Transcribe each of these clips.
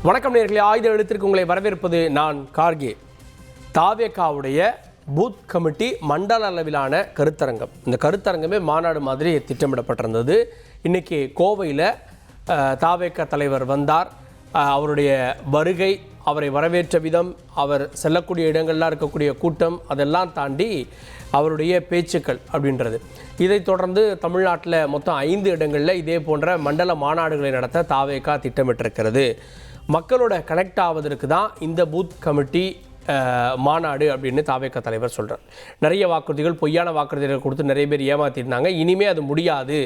வணக்கம் நேயர்களே, ஆயுத எழுத்திற்கு உங்களை வரவேற்பது நான் கார்கே. தாவேகாவுடைய பூத் கமிட்டி மண்டல அளவிலான கருத்தரங்கம். இந்த கருத்தரங்கமே மாநாடு மாதிரி திட்டமிடப்பட்டிருந்தது. இன்னைக்கு கோவையில் தாவேகா தலைவர் வந்தார். அவருடைய வருகை, அவரை வரவேற்ற விதம், அவர் செல்லக்கூடிய இடங்கள்லாம் இருக்கக்கூடிய கூட்டம், அதெல்லாம் தாண்டி அவருடைய பேச்சுக்கள் அப்படின்றது. இதைத் தொடர்ந்து தமிழ்நாட்டில் மொத்தம் 5 இடங்களில் இதே போன்ற மண்டல மாநாடுகளை நடத்த தாவேகா திட்டமிட்டிருக்கிறது. மக்களோட கனெக்ட் ஆவதற்கு தான் இந்த பூத் கமிட்டி மாநாடு அப்படின்னு தாவேகா தலைவர் சொல்கிறார். நிறைய வாக்குறுதிகள், பொய்யான வாக்குறுதிகள் கொடுத்து நிறைய பேர் ஏமாற்றிருந்தாங்க. இனிமே அது முடியாது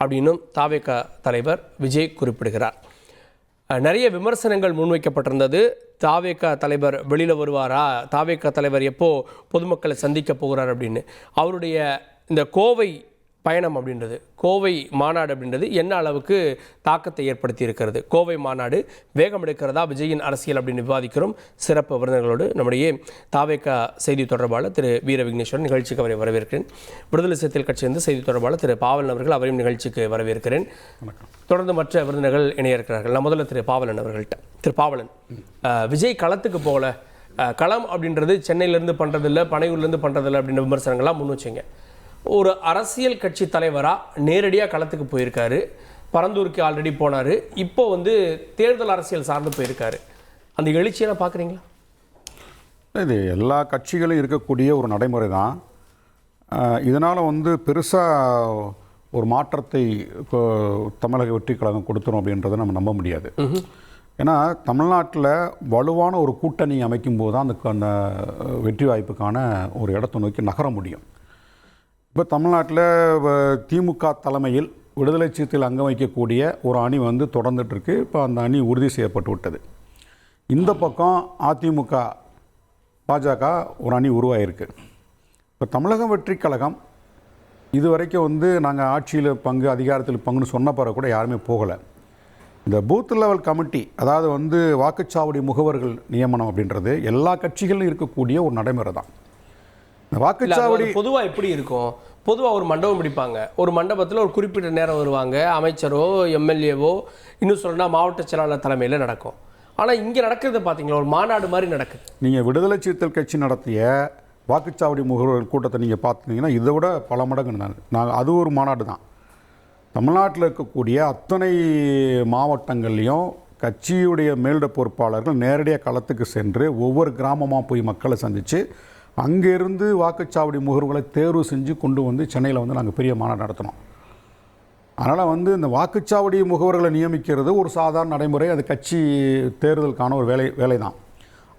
அப்படின்னும் தாவேகா தலைவர் விஜய் குறிப்பிடுகிறார். நிறைய விமர்சனங்கள் முன்வைக்கப்பட்டிருந்தது. தாவேகா தலைவர் வெளியில் வருவாரா, தாவேகா தலைவர் எப்போ பொதுமக்களை சந்திக்க போகிறார் அப்படின்னு. அவருடைய இந்த கோவை பயணம் அப்படின்றது, கோவை மாநாடு அப்படின்றது என்ன அளவுக்கு தாக்கத்தை ஏற்படுத்தி இருக்கிறது, கோவை மாநாடு வேகம் எடுக்கிறதா விஜயின் அரசியல் அப்படின்னு விவாதிக்கிறோம். சிறப்பு விருந்தினர்களோடு நம்முடைய தாவேகா செய்தி தொடர்பாளர் திரு வீர விக்னேஸ்வரன், நிகழ்ச்சிக்கு அவரை வரவேற்கிறேன். விடுதலை சிறுத்தைகள் கட்சியிலிருந்து செய்தி தொடர்பாளர் திரு பாவலன் அவர்கள், அவரையும் நிகழ்ச்சிக்கு வரவேற்கிறேன். தொடர்ந்து மற்ற விருந்தினர்கள் இணைய இருக்கிறார்கள். நான் முதல்ல திரு பாவலன் அவர்கள்ட்ட. திரு பாவலன், விஜய் களத்துக்கு போகல, களம் அப்படின்றது சென்னையிலேருந்து பண்ணுறதில்லை, பனையூர்லேருந்து பண்ணுறதில்லை அப்படின்ற விமர்சனங்கள்லாம் முன் வச்சிங்க. ஒரு அரசியல் கட்சி தலைவராக நேரடியாக களத்துக்கு போயிருக்காரு. பரந்தூருக்கு ஆல்ரெடி போனார். இப்போ தேர்தல் அரசியல் சார்ந்து போயிருக்காரு. அந்த எழுச்சியெல்லாம் பார்க்குறீங்களா? இது எல்லா கட்சிகளும் இருக்கக்கூடிய ஒரு நடைமுறை தான். இதனால் பெருசாக ஒரு மாற்றத்தை இப்போ தமிழக வெற்றி கழகம் கொடுத்துரும் அப்படின்றத நம்ம நம்ப முடியாது. ஏன்னா தமிழ்நாட்டில் வலுவான ஒரு கூட்டணி அமைக்கும் போது தான் அந்த வெற்றி வாய்ப்புக்கான ஒரு இடத்தை நோக்கி நகர முடியும். இப்போ தமிழ்நாட்டில் திமுக தலைமையில் விடுதலை சிறுத்தைகள் அங்கம் வைக்கக்கூடிய ஒரு அணி தொடர்ந்துட்டுருக்கு. இப்போ அந்த அணி உறுதி செய்யப்பட்டு விட்டது. இந்த பக்கம் அதிமுக பாஜக ஒரு அணி உருவாகிருக்கு. இப்போ தமிழக வெற்றி கழகம் இது வரைக்கும் நாங்கள் ஆட்சியில் பங்கு, அதிகாரத்தில் பங்குன்னு சொன்ன பிறகு கூட யாருமே போகலை. இந்த பூத் லெவல் கமிட்டி, அதாவது வாக்குச்சாவடி முகவர்கள் நியமனம் அப்படின்றது எல்லா கட்சிகளும் இருக்கக்கூடிய ஒரு நடைமுறை தான். வாக்குச்சாவடி பொதுவாக எப்படி இருக்கும்? பொதுவாக ஒரு மண்டபம் பிடிப்பாங்க. ஒரு மண்டபத்தில் ஒரு குறிப்பிட்ட நேரம் வருவாங்க. அமைச்சரோ எம்எல்ஏவோ, இன்னும் சொல்லணும்னா மாவட்ட செயலாளர் தலைமையில் நடக்கும். ஆனால் இங்கே நடக்கிறது பார்த்தீங்களா, ஒரு மாநாடு மாதிரி நடக்குது. நீங்கள் விடுதலை சிறுத்தைகள் கட்சி நடத்திய வாக்குச்சாவடி முகவர்கள் கூட்டத்தை நீங்கள் பார்த்தீங்கன்னா இதை விட பல மடங்கு நாங்கள் அது ஒரு மாநாடு தான். தமிழ்நாட்டில் இருக்கக்கூடிய அத்தனை மாவட்டங்கள்லேயும் கட்சியுடைய மேலிட பொறுப்பாளர்கள் நேரடியாக களத்துக்கு சென்று ஒவ்வொரு கிராமமாக போய் மக்களை சந்தித்து அங்கேருந்து வாக்குச்சாவடி முகர்வுகளை தேர்வு செஞ்சு கொண்டு சென்னையில் நாங்கள் பெரிய மாநாடு நடத்தினோம். அதனால் இந்த வாக்குச்சாவடி முகவர்களை நியமிக்கிறது ஒரு சாதாரண நடைமுறை. அது கட்சி தேர்தலுக்கான ஒரு வேலை தான்.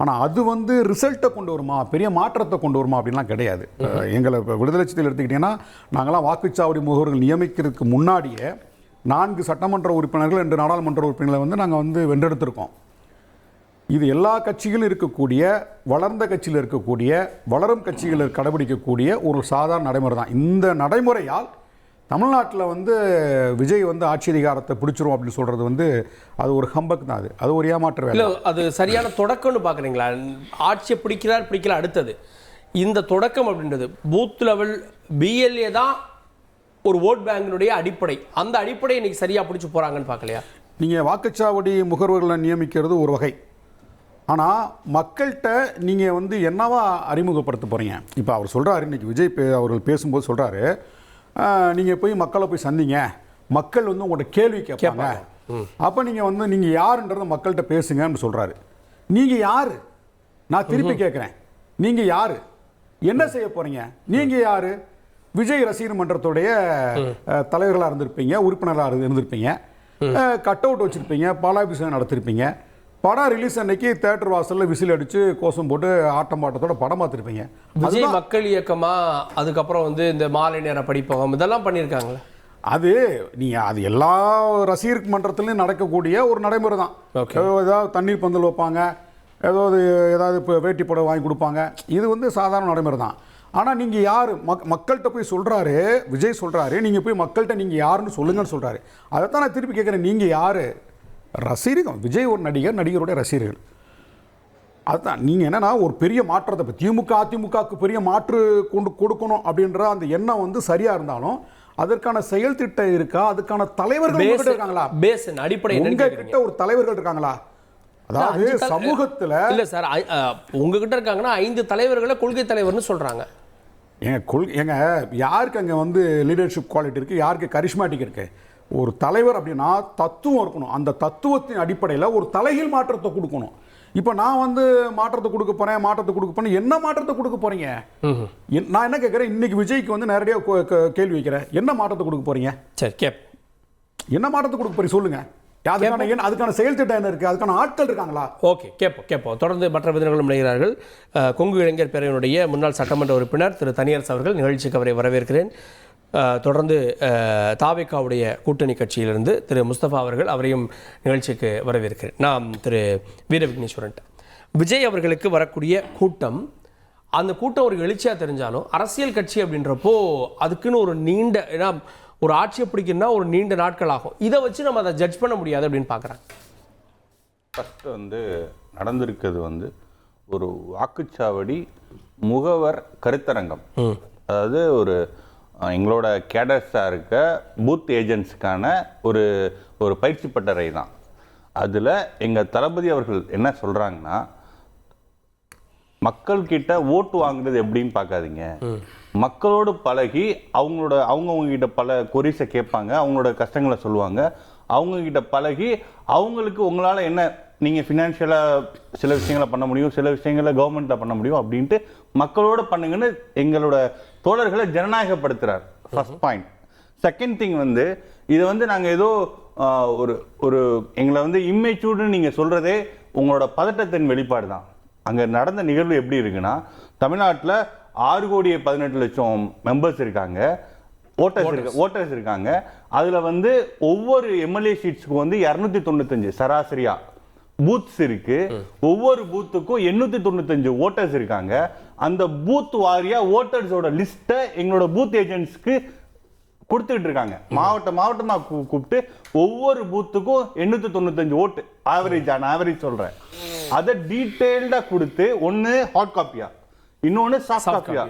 ஆனால் அது ரிசல்ட்டை கொண்டு வருமா, பெரிய மாற்றத்தை கொண்டு வருமா அப்படின்லாம் கிடையாது. எங்களை இப்போ விடுதலை சிறுத்தைகள் எடுத்துக்கிட்டிங்கன்னா நாங்களாம் வாக்குச்சாவடி முகவர்கள் நியமிக்கிறதுக்கு முன்னாடியே 4 சட்டமன்ற உறுப்பினர்கள், 2 நாடாளுமன்ற உறுப்பினர்களை நாங்கள் வென்றெடுத்திருக்கோம். இது எல்லா கட்சிகளும் இருக்கக்கூடிய, வளர்ந்த கட்சியில் இருக்கக்கூடிய, வளரும் கட்சிகளில் கடைபிடிக்கக்கூடிய ஒரு சாதாரண நடைமுறை தான். இந்த நடைமுறையால் தமிழ்நாட்டில் விஜய் ஆட்சி அதிகாரத்தை பிடிச்சிரும் அப்படின்னு சொல்கிறது அது ஒரு ஹம்பக் தான். அது ஒரு ஏமாற்ற வேலை. அது சரியான தொடக்கம்னு பார்க்குறீங்களா? ஆட்சியை பிடிக்கல அடுத்தது இந்த தொடக்கம் அப்படின்றது பூத் லெவல் பிஎல்ஏ தான் ஒரு ஓட் பேங்கினுடைய அடிப்படை. அந்த அடிப்படையை இன்னைக்கு சரியாக பிடிச்சி போகிறாங்கன்னு பார்க்கலையா? நீங்கள் வாக்குச்சாவடி முகர்வர்களை நியமிக்கிறது ஒரு வகை. ஆனால் மக்கள்கிட்ட நீங்கள் என்னவா அறிமுகப்படுத்த போகிறீங்க? இப்போ அவர் சொல்கிறாரு, இன்றைக்கி விஜய் அவர்கள் பேசும்போது சொல்கிறாரு, நீங்கள் போய் மக்களை போய் சந்திங்க, மக்கள் உங்கள்கிட்ட கேள்வி கேட்பாங்க, அப்போ நீங்கள் நீங்கள் யாருன்றத மக்கள்கிட்ட பேசுங்கன்னு சொல்கிறாரு. நீங்கள் யார்? நான் திருப்பி கேட்குறேன், நீங்கள் யார்? என்ன செய்ய போகிறீங்க? நீங்கள் யார்? விஜய் ரசிகர் மன்றத்துடைய தலைவர்களாக இருந்திருப்பீங்க, உறுப்பினராக இருந்திருப்பீங்க, கட் அவுட் வச்சுருப்பீங்க, பாலாபிஷேகம் நடத்திருப்பீங்க, படம் ரிலீஸ் அன்னைக்கு தேட்டர் வாசலில் விசில் அடித்து கோஷம் போட்டு ஆட்டம் பாட்டத்தோட படம் பார்த்துருப்பீங்க. விஜய் மக்கள் இயக்கமா, அதுக்கப்புறம் இந்த மாலை நேர படிப்பகம் இதெல்லாம் பண்ணியிருக்காங்களே. அது நீங்கள் அது எல்லா ரசிகர் மன்றத்துலையும் நடக்கக்கூடிய ஒரு நடைமுறை தான். ஏதாவது தண்ணீர் பந்தல் வைப்பாங்க, ஏதாவது இப்போ வேட்டி புடவை வாங்கி கொடுப்பாங்க. இது சாதாரண நடைமுறை தான். ஆனால் நீங்கள் யார்? மக்கள்கிட்ட போய் சொல்கிறாரு விஜய், சொல்கிறாரு நீங்கள் போய் மக்கள்கிட்ட நீங்கள் யாருன்னு சொல்லுங்கன்னு சொல்கிறாரு. அதைத்தான் நான் திருப்பி கேட்குறேன், நீங்கள் யார்? ரசிகர்கள். விஜய் ஒரு நடிகருடைய ரசிகர்கள். அதுதான் நீங்கள் என்னென்னா ஒரு பெரிய மாற்றத்தை, இப்போ திமுக அதிமுகவுக்கு பெரிய மாற்று கொடுக்கணும் அப்படின்ற அந்த எண்ணம் சரியாக இருந்தாலும் அதற்கான செயல் திட்டம் இருக்கா? அதுக்கான தலைவர்கள் இருக்காங்களா? அடிப்படை உங்ககிட்ட ஒரு தலைவர்கள் இருக்காங்களா? அதாவது சமூகத்துல இல்ல சார், உங்ககிட்ட இருக்காங்கன்னா 5 தலைவர்களை கொள்கை தலைவர்னு சொல்றாங்க. ஏங்க யாருக்கு அங்கே வந்து லீடர்ஷிப் குவாலிட்டி இருக்குது, யாருக்கு கரிஷ்மாட்டிக் இருக்கு? ஒரு தலைவர் அப்படின்னா தத்துவம் இருக்கணும். அந்த தத்துவத்தின் அடிப்படையில் ஒரு தலைகீழ் மாற்றத்தை கொடுக்கணும். இப்போ நான் வந்து மாற்றத்தை கொடுக்க போறேன், என்ன மாற்றத்தை கொடுக்க போறீங்க? நான் என்ன கேட்குறேன், இன்னைக்கு விஜய்க்கு வந்து நேரடியாக கேள்வி வைக்கிறேன், என்ன மாற்றத்தை கொடுக்க போறீங்க? சரி, என்ன மாற்றத்தை கொடுக்க போறீங்க சொல்லுங்க. அதுக்கான செயல் திட்டம் என்ன இருக்கு? அதுக்கான ஆட்கள் இருக்காங்களா? ஓகே, கேட்போம். தொடர்ந்து மற்ற விருந்தினர்களும் இணைகிறார்கள். கொங்கு இளைஞர் பேரவையினுடைய முன்னாள் சட்டமன்ற உறுப்பினர் திரு தனியரசு அவர்கள், நிகழ்ச்சிக்கு அவரை வரவேற்கிறேன். தொடர்ந்து தாவேகாவுடைய கூட்டணி கட்சியிலிருந்து திரு முஸ்தபா அவர்கள், அவரையும் நிகழ்ச்சிக்கு வரவேற்கிறேன். நாம் திரு வீர விக்னேஸ்வரன், விஜய் அவர்களுக்கு வரக்கூடிய கூட்டம், அந்த கூட்டம் ஒரு எழுச்சியாக தெரிஞ்சாலும் அரசியல் கட்சி அப்படின்றப்போ அதுக்குன்னு ஒரு நீண்ட, ஏன்னா ஒரு ஆட்சியை பிடிக்கணும்னா ஒரு நீண்ட நாட்கள் ஆகும். இதை வச்சு நம்ம அதை ஜட்ஜ் பண்ண முடியாது அப்படின்னு பார்க்குறாங்க. ஃபஸ்ட்டு வந்து நடந்திருக்கிறது வந்து ஒரு வாக்குச்சாவடி முகவர் கருத்தரங்கம். அதாவது எங்களோட கேடர்ஸாக இருக்க பூத் ஏஜென்ட்ஸுக்கான ஒரு பயிற்சி பட்டறை தான். அதில் எங்கள் தளபதி அவர்கள் என்ன சொல்கிறாங்கன்னா, மக்கள்கிட்ட ஓட்டு வாங்குறது எப்படின்னு பார்க்காதீங்க, மக்களோடு பழகி அவங்கவுங்ககிட்ட பல கொரிஸை கேட்பாங்க, அவங்களோட கஷ்டங்களை சொல்லுவாங்க, அவங்கக்கிட்ட பழகி அவங்களுக்கு உங்களால் என்ன, நீங்கள் ஃபினான்ஷியலாக சில விஷயங்களை பண்ண முடியும், சில விஷயங்களை கவர்மெண்ட்டில் பண்ண முடியும் அப்படின்ட்டு மக்களோட பண்ணுங்கன்னு எங்களோட தோழர்களை ஜனநாயகப்படுத்துகிறார். First point. செகண்ட் திங் வந்து இதை வந்து நாங்கள் ஏதோ ஒரு எங்களை வந்து இம்மெச்சூர்டுன்னு நீங்கள் சொல்கிறதே உங்களோட பதட்டத்தின் வெளிப்பாடு தான். அங்கே நடந்த நிகழ்வு எப்படி இருக்குன்னா, தமிழ்நாட்டில் 6,18,00,000 மெம்பர்ஸ் இருக்காங்க, ஓட்டர்ஸ் இருக்காங்க. அதில் வந்து ஒவ்வொரு எம்எல்ஏ சீட்ஸுக்கும் வந்து 295 சராசரியா பூத்ஸ் இருக்கு. ஒவ்வொரு பூத்துக்கும் 895 ஓட்டர்ஸ் இருக்காங்க. அந்த பூத் வாரியா ஓட்டர்ஸோட லிஸ்ட்டை எங்களோட பூத் ஏஜென்ட்ஸ்க்கு கொடுத்துக்கிட்டு இருக்காங்க. மாவட்டமா கூப்பிட்டு ஒவ்வொரு பூத்துக்கும் 895 ஓட்டு ஆவரேஜ் சொல்றேன். அதை டீட்டெயில்டா கொடுத்து, ஒன்னு ஹார்ட் காப்பியா, இன்னொன்னு சாஃப்ட் காப்பியா,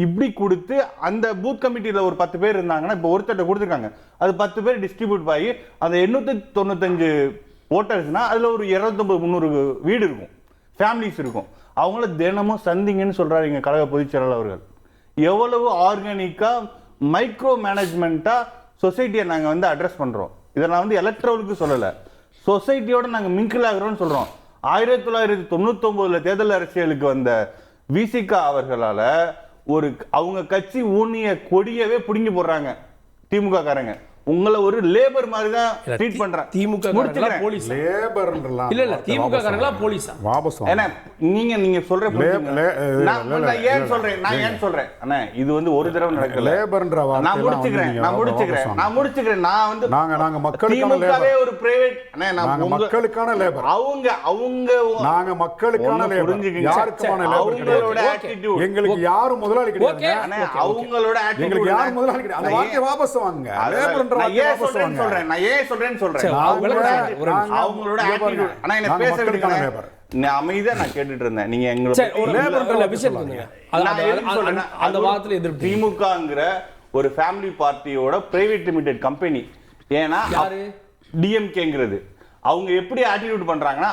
இப்படி கொடுத்து அந்த பூத் கமிட்டியில ஒரு 10 பேர் இருந்தாங்கன்னா, இப்போ ஒருத்தர் கொடுத்துருக்காங்க, அது 10 பேர் டிஸ்ட்ரிபியூட் ஆகி அந்த 895 ஓட்டர்ஸ்னா அதுல ஒரு 250-300 வீடு இருக்கும், ஃபேமிலிஸ் இருக்கும். அவங்கள தினமும் சந்திங்கன்னு சொல்றாரு எங்க கழக பொதுச் செயலாளர் அவர்கள். எவ்வளவு ஆர்கானிக்கா மைக்ரோ மேனேஜ்மெண்ட்டா சொசைட்டியை நாங்கள் வந்து அட்ரஸ் பண்ணுறோம். இதை நான் வந்து எலக்ட்ரலுக்கு சொல்லலை, சொசைட்டியோட நாங்கள் மிங்கிள் ஆகிறோம்னு சொல்கிறோம். 1999 தேர்தல் அரசியலுக்கு வந்த விசிகா அவர்களால் அவங்க கட்சி ஊனிய கொடியவே பிடுங்கி போடுறாங்க திமுக காரங்க. உங்களை ஒரு லேபர் மாதிரி தான் ட்ரீட் பண்றாங்க. திமுக போலீஸ் லேபர்ன்றலாம் இல்ல திமுக காரங்களா போலீஸா வாபஸ் ஏன்னா நீங்க சொல்ற நான் ஏன் சொல்றேன் அண்ணா, இது வந்து ஒரு தடவை நடக்கல. லேபர்ன்ற வார்த்தை நான் முடிச்சுக்கிறேன். நான் வந்து நாங்க மக்களுக்கான லேபர், ஒரு பிரைவேட் அண்ணா, நாங்க மக்களுக்கான லேபர், நாங்க மக்களுக்கான லேபர், யாருக்குமான லேபர் கிடையாது. எங்களுக்கு யாரும் முதலாளி கிடையாது அண்ணா, அவங்களோட எங்களுக்கு யாரும் முதலாளி கிடையாது. அந்த வார்த்தையை வாபஸ் வாங்குங்க. லேபர் திமுகங்கிற ஒரு ஃபேமிலி பார்ட்டியோட பிரைவேட் லிமிடெட் கம்பெனி. ஏன்னா டிஎம்கேங்கிறது அவங்க எப்படி ஆட்டிடியூட் பண்றாங்கன்னா,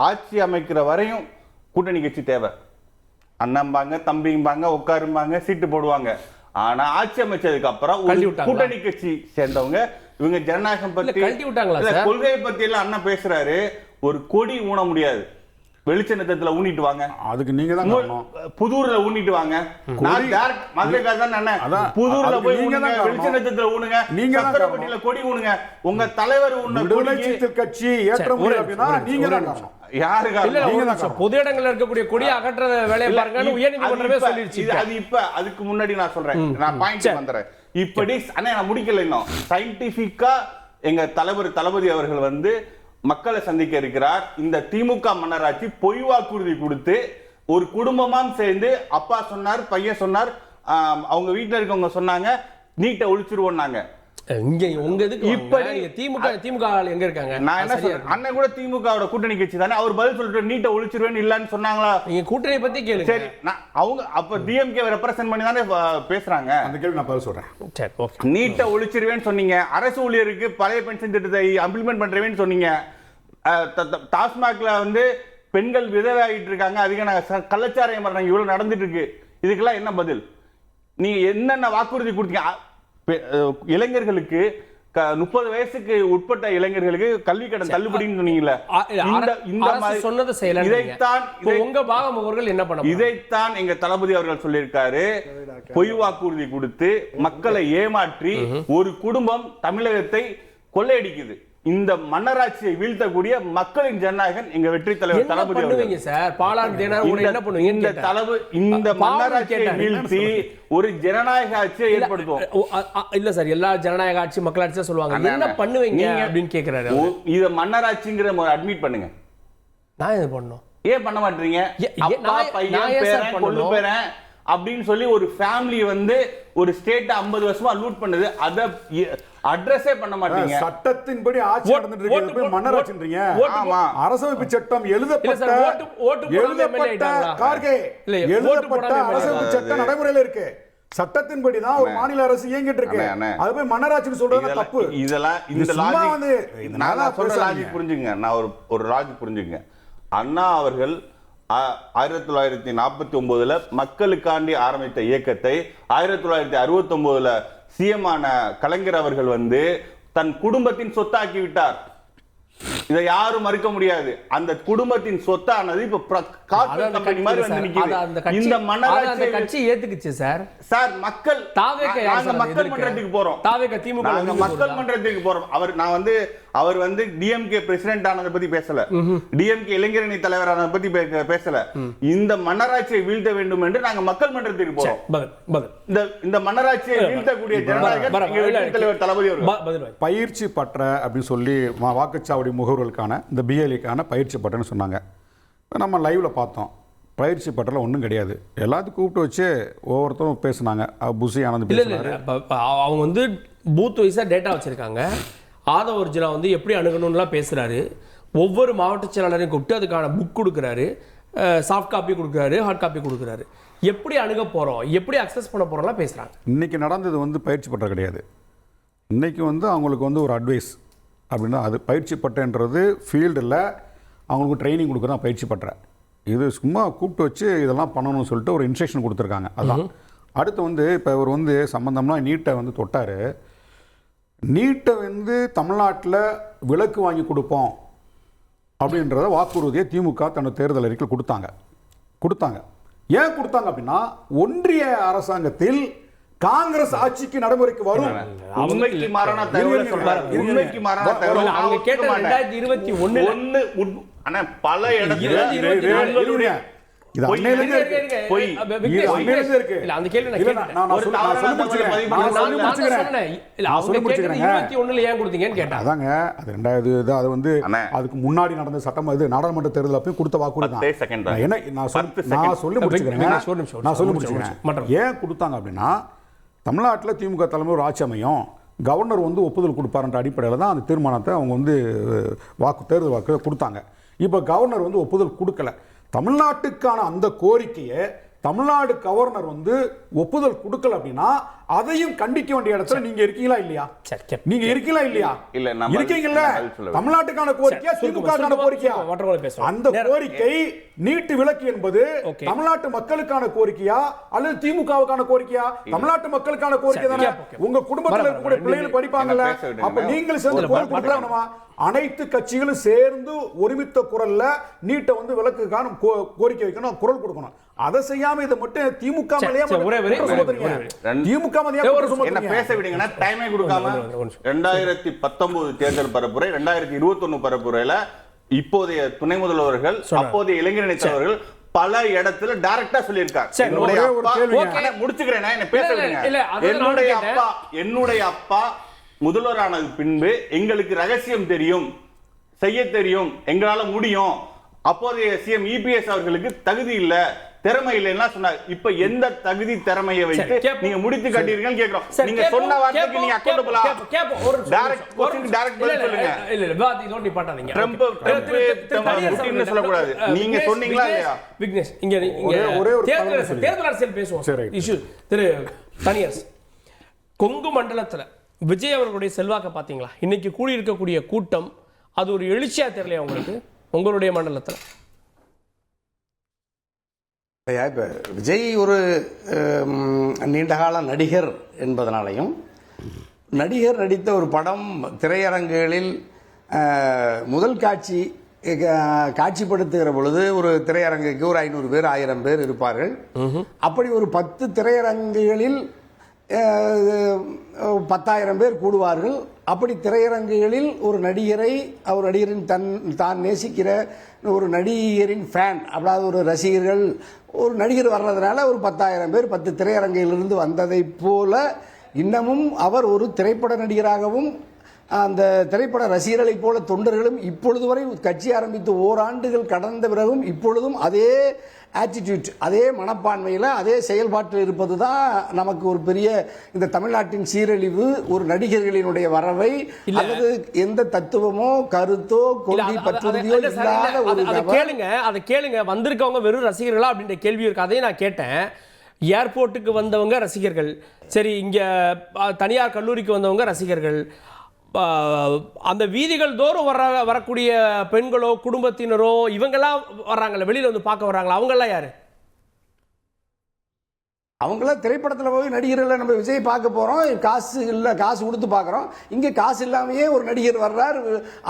ஆட்சி அமைக்கிற வரையும் கூட்டணி கட்சி தேவை, அண்ணம்பாங்க தம்பிம்பாங்க உட்காரும்பாங்க சீட்டு போடுவாங்க. ஆனா ஆட்சி அமைச்சதுக்கு அப்புறம் கூட்டணி கட்சி சேர்ந்தவங்க இவங்க ஜனநாயகம் பத்தி கொள்கையை பத்தி எல்லாம் அண்ணா பேசுறாரு. ஒரு கொடி ஊன முடியாது, வெளிச்சநத்தத்துல ஊனிட்டு வாங்க, அதுக்கு நீங்க தான் புதூர்ல ஊனிட்டு வாங்க, புதூர்ல போய் வெளிச்சநத்தத்துல ஊனுங்க, நீங்க சத்திரப்பட்டியில கொடி ஊனுங்க, உங்க தலைவர் கட்சி ஏற்றம் அப்படின்னா நீங்க தான் பொது இடங்கள்ல இருக்கக்கூடிய கொடியை அகற்ற வேலையை பாருங்க உயர்நீதிமன்றமே சொல்லிருச்சு. அது இப்ப அதுக்கு முன்னாடி நான் சொல்றேன், நான் பாயிண்ட் வந்துறேன். இப்படி அண்ணா நான் முடிக்கல இன்னும். சயின்டிபிக்கா எங்க தளபதி அவர்கள் வந்து மக்களை சந்திக்க இருக்கிறார். இந்த திமுக மன்னராட்சி பொய் வாக்குறுதி கொடுத்து ஒரு குடும்பமா சேர்ந்து, அப்பா சொன்னார், பையன் சொன்னார், அவங்க வீட்டுல இருக்கவங்க சொன்னாங்க நீட்டை ஒழிச்சிருவோம்னாங்க. இங்க உங்க இதுக்கு இப்ப திமுக எங்க இருக்காங்க? நான் என்ன சொல்றேன், அண்ணன் கூட திமுகவோட கூட்டணி கட்சி தானே, அவர் பதில் சொல்லிட்டு நீட்டை ஒழிச்சிருவேன்னு இல்லன்னு சொன்னாங்களா? நீங்க கூட்டணி பத்தி கேளுங்க. சரி, அவங்க அப்ப டிஎம்கே ரெப்ரசன்ட் பண்ணி தானே பேசுறாங்க. அந்த கேள்வி நான் பதில் சொல்றேன். சரி, ஓகே. நீட்டை ஒழிச்சிருவேன்னு சொன்னீங்க, அரசு ஊழியருக்கு பழைய பென்ஷன் திட்டத்தை இம்ப்ளிமெண்ட் பண்றேன்னு சொன்னீங்க, டாஸ்மாக்ல வந்து பெண்கள் விதவாகிட்டு இருக்காங்க, அதிக கள்ளச்சாராயம் பண்றாங்க, இவ்வளவு நடந்துட்டு இருக்கு. இதுக்கெல்லாம் என்ன பதில்? நீங்க என்னென்ன வாக்குறுதி கொடுத்தீங்க இளைஞர்களுக்கு? 30 வயசுக்கு உட்பட்ட இளைஞர்களுக்கு கல்வி கடன் தள்ளுபடின்னு சொன்னீங்கல்ல, இந்த மாதிரி சொன்னது செய்யல. இதைத்தான் உங்க பாகமுகர்கள் என்ன பண்ண? இதைத்தான் எங்க தளபதி அவர்கள் சொல்லியிருக்காரு. பொய் வாக்குறுதி கொடுத்து மக்களை ஏமாற்றி ஒரு குடும்பம் தமிழகத்தை கொள்ளையடிக்குது. இந்த மன்னராட்சியை வீழ்த்தக்கூடிய மக்களின் ஜனநாயகன் எங்க வெற்றி தலைவர் தளபதி அவர்கள். சார் பாலார் தினம் என்ன பண்ணுவீங்க? இந்த தளபதி இந்த மன்னராட்சியை வீழ்த்தி ஒரு ஜனநாயக ஆட்சியை ஏற்படுத்துவோம். இல்ல சார், எல்லா ஜனநாயக ஆட்சி மக்களாட்சி தான் சொல்லுவாங்க. என்ன பண்ணுவீங்க அப்படின்னு கேக்குறாரு. இத மன்னராட்சிங்கிற அட்மிட் பண்ணுங்க. நான் என்ன பண்ணணும்? ஏன் பண்ண மாட்டீங்க? அப்பா பையன் பேரன் கொள்ளு பேரன் அப்படின்னு சொல்லி ஒரு ஃபேமிலி வந்து ஒரு ஸ்டேட் 50 வருஷமா லூட் பண்ணுது. அத அட்ரஸே பண்ண மாட்டீங்க. சட்டத்தின்படி ஆட்சி நடந்துட்டு இருக்கு, மன்னராட்சின்றீங்க. ஆமா, அரசமைப்பு சட்டம் எழுதப்பட்ட கார்கே எழுதப்பட்ட அரசமைப்பு சட்டம் நடைமுறையில இருக்கு. சட்டத்தின்படி தான் ஒரு மாநில அரசு இயங்கிட்டு இருக்கு. அது போய் மன்னராட்சின்னு சொல்றது தப்பு. இதெல்லாம் இந்த லாஜிக் வந்து நான் சொல்ற லாஜிக் புரிஞ்சுங்க. நான் ஒரு லாஜிக் புரிஞ்சுங்க. அண்ணா அவர்கள் 1949 மக்களுக்காண்டி ஆரம்பித்த இயக்கத்தை 1969 சிஎம் ஆன கலைஞர் அவர்கள் வந்து தன் குடும்பத்தின் சொத்தாக்கி விட்டார். இதை யாரும் மறுக்க முடியாது. அந்த குடும்பத்தின் சொத்தானது இப்ப கார்ப்பரேட் கம்பெனி மாதிரி வந்து நிக்குது. இந்த மன்னராட்சி கட்சி ஏத்துக்குச்சு சார். சார் மக்கள் மக்கள் மன்றத்துக்கு போறோம். திமுக மக்கள் மன்றத்துக்கு போறோம். அவர் வந்து டிஎம்கே பிரசிடென்ட் ஆனதை பத்தி பேசல, டிஎம்கே இளைஞரணி தலைவர் ஆனதை பத்தி பேசல. இந்த மன்னராட்சியை வீழ்த்த வேண்டும் என்று நாங்க மக்கள் மன்றத்துக்கு போறோம். இந்த மன்னராட்சியை வீழ்த்தக்கூடிய ஜனநாயக தலைவர் தளபதி அவர்கள் பயிற்சி பற்ற அப்படின்னு சொல்லி வாக்குச்சாவடி முகவர்களுக்கான இந்த பிஎல்ஏக்கான பயிற்சி பட்டன்னு சொன்னாங்க. நம்ம லைவ்ல பார்த்தோம். பயிற்சி பட்டல ஒன்றும் கிடையாது. எல்லாத்தையும் கூப்பிட்டு வச்சு ஒவ்வொருத்தரும் பேசினாங்க. புசி ஆனந்த் பேசினாரு. அவங்க வந்து பூத் வைஸாக டேட்டா வச்சுருக்காங்க. ஆதவ ஒரிஜினா வந்து எப்படி அணுகணும்லாம் பேசுகிறாரு. ஒவ்வொரு மாவட்ட செயலாளரையும் கூப்பிட்டு அதுக்கான புக் கொடுக்குறாரு, சாஃப்ட் காப்பி கொடுக்குறாரு, ஹார்ட் காப்பி கொடுக்குறாரு. எப்படி அணுக போகிறோம், எப்படி அக்சஸ் பண்ண போகிறோம்லாம் பேசுகிறாங்க. இன்றைக்கி நடந்தது வந்து பயிற்சி பட்டை கிடையாது. இன்றைக்கி வந்து அவங்களுக்கு வந்து ஒரு அட்வைஸ் அப்படின்னா, அது பயிற்சி பட்டைன்றது ஃபீல்டில் அவங்களுக்கு ட்ரைனிங் கொடுக்க தான் பயிற்சி பட்டை. இது சும்மா கூப்பிட்டு வச்சு இதெல்லாம் பண்ணணும்னு சொல்லிட்டு ஒரு இன்ஸ்ட்ரக்ஷன் கொடுத்துருக்காங்க. அதுதான். அடுத்து வந்து இப்போ இவர் வந்து சம்மந்தம்னா நீட்டை வந்து தொட்டார். நீட்டை வந்து தமிழ்நாட்டில் விலக்கு வாங்கி கொடுப்போம் அப்படின்றத வாக்குறுதியை திமுக தன்னோட தேர்தல் அறிக்கையில் கொடுத்தாங்க. ஏன் கொடுத்தாங்க அப்படின்னா, ஒன்றிய அரசாங்கத்தில் காங்கிரஸ் ஆட்சிக்கு நடைமுறைக்கு வரும். உண்மைக்கு மாறான தகவல் சொல்றாரு. உண்மைக்கு மாறான தகவல் அவங்க கேட்ட 2021 ஆனா பல இடத்துல இது அன்னையில இருக்கு. போய் இது அன்னையில இருக்கு. இல்ல அந்த கேள்வி நான் கேட்டேன். நான் சொல்லி முடிச்சிக்கிறேன். இல்ல அவங்க கேட்டது 21ல ஏன் கொடுத்தீங்கன்னு கேட்டா. அதாங்க அது 2000 அது வந்து அதுக்கு முன்னாடி நடந்த சட்டம் இது நாடாளுமன்ற தேர்தல் அப்ப கொடுத்த வாக்குறுதி தான். என்ன நான் சொல்லி முடிச்சிக்கிறேன். ஏன் கொடுத்தாங்க அப்படின்னா, தமிழ்நாட்டில் திமுக தலைமை ஒரு ஆட்சி அமையும், கவர்னர் வந்து ஒப்புதல் கொடுப்பாருன்ற அடிப்படையில் தான் அந்த தீர்மானத்தை அவங்க வந்து தேர்தல் வாக்கு கொடுத்தாங்க. இப்போ கவர்னர் வந்து ஒப்புதல் கொடுக்கல. தமிழ்நாட்டுக்கான அந்த கோரிக்கையை தமிழ்நாடு கவர்னர் வந்து ஒப்புதல் கொடுக்கல அப்படின்னா அதையும் கண்டிக்க வேண்டிய இடத்துல நீங்க இருக்கீங்களா இல்லையா? நீங்க இருக்கீங்களா இல்லையா? இருக்கீங்கல்ல. தமிழ்நாட்டுக்கான கோரிக்கையா திமுகவுக்கான கோரிக்கையா? அந்த கோரிக்கை நீட்டு விலக்கு என்பது தமிழ்நாட்டு மக்களுக்கான கோரிக்கையா அல்லது திமுகவுக்கான கோரிக்கையா? தமிழ்நாட்டு மக்களுக்கான கோரிக்கை தானே. உங்க குடும்பத்தில் இருக்கக்கூடிய பிள்ளைகள் படிப்பாங்கல்ல, அப்ப நீங்கள் சேர்ந்து குரல் கொடுக்கலாமா? அனைத்து கட்சிகளும் சேர்ந்து ஒருமித்த குரல்ல நீட்டை வந்து விலக்குக்கான கோரிக்கை வைக்கணும், குரல் கொடுக்கணும். அதை செய்யாம இதை மட்டும் திமுக என்ன பேச விடுங்கன்னா டைமே கொடுக்காம 2019 தேர்தல் பரப்புரை 2021 பரப்புரையில இப்போதைய துணை முதல்வர்கள் அப்போதைய இளைஞரணி தலைவர்கள் பல இடத்துல டைரக்டா சொல்லியிருக்காங்க. முடிச்சுக்கிறேன், என்ன பேச விடுங்க. என்னுடைய அப்பா முதல்வரானது பின்பு எங்களுக்கு ரகசியம் தெரியும், செய்ய தெரியும், எங்களால முடியும். அப்போதைய சிஎம் இபிஎஸ் அவர்களுக்கு தகுதி இல்ல, திறமை இல்லைன்னா சொன்னார். இப்ப எந்த தகுதி திறமையை வைத்து நீங்க முடித்து காட்டீர்கள் கேக்குறோம். நீங்க சொன்ன வார்த்தைக்கு நீங்க அக்கௌண்டபிளா? டைரக்ட் क्वेश्चन டைரக்ட் பதில் சொல்லுங்க. இல்ல விவாதி நோட் நிப்பாட்டாதீங்க. ட்ரம்ப் புட்டின்னு சொல்ல கூடாது. நீங்க சொன்னீங்களா இல்லையா? விக்னேஷ் இங்க ஒரே ஒரு தேர்தல் அரசியல் பேசுவோம். இஷ்யூ திரு தனியரசு, கொங்கு மண்டலத்துல விஜய் அவர்களுடைய செல்வாக்க பாத்தீங்களா? இன்னைக்கு கூடி இருக்கக்கூடிய கூட்டம் அது ஒரு எழுச்சியா தெரியலையா உங்களுக்கு உங்களுடைய மண்டலத்தில்? இப்போ விஜய் ஒரு நீண்டகால நடிகர் என்பதனாலையும், நடிகர் நடித்த ஒரு படம் திரையரங்குகளில் முதல் காட்சிப்படுத்துகிற பொழுது ஒரு திரையரங்குக்கு ஒரு 500 பேர் 1000 பேர் இருப்பார்கள். அப்படி ஒரு 10 திரையரங்குகளில் 10,000 பேர் கூடுவார்கள். அப்படி திரையரங்குகளில் ஒரு நடிகரை அவர் நடிகரின் தான் நேசிக்கிற ஒரு நடிகரின் ஃபேன், அதாவது ஒரு ரசிகர்கள், ஒரு நடிகர் வர்றதுனால ஒரு 10,000 பேர் 10 திரையரங்கிலிருந்து வந்ததை போல இன்னமும் அவர் ஒரு திரைப்பட நடிகராகவும் அந்த திரைப்பட ரசிகர்களைப் போல தொண்டர்களும் இப்பொழுது வரை கட்சி ஆரம்பித்து ஓராண்டுகள் கடந்த பிறகும் இப்பொழுதும் அதே ஆட்டிடியூட், அதே மனப்பான்மையில் அதே செயல்பாட்டில் இருப்பது தான் நமக்கு ஒரு பெரிய இந்த தமிழ்நாட்டின் சீரழிவு. ஒரு நடிகர்களினுடைய வரவை அல்லது எந்த தத்துவமோ கருத்தோ கொள்கை பற்றுறுதியோ இல்லாத ஒரு அதை கேளுங்க. வந்திருக்கவங்க வெறும் ரசிகர்களா அப்படின்ற கேள்வி இருக்கு. அதையும் நான் கேட்டேன். ஏர்போர்ட்டுக்கு வந்தவங்க ரசிகர்கள், சரி இங்க தனியார் கல்லூரிக்கு வந்தவங்க ரசிகர்கள், அந்த வீதிகள் தோறும் வரக்கூடிய பெண்களோ குடும்பத்தினரோ இவங்கெல்லாம் வர்றாங்கல்ல, வெளியில வந்து பார்க்க வர்றாங்களா, அவங்கெல்லாம் யாரு? அவங்களாம் திரைப்படத்தில் போய் நடிகர்களை நம்ம விஜய் பார்க்க போகிறோம், காசு இல்லை, காசு கொடுத்து பார்க்குறோம். இங்கே காசு இல்லாமையே ஒரு நடிகர் வர்றார்,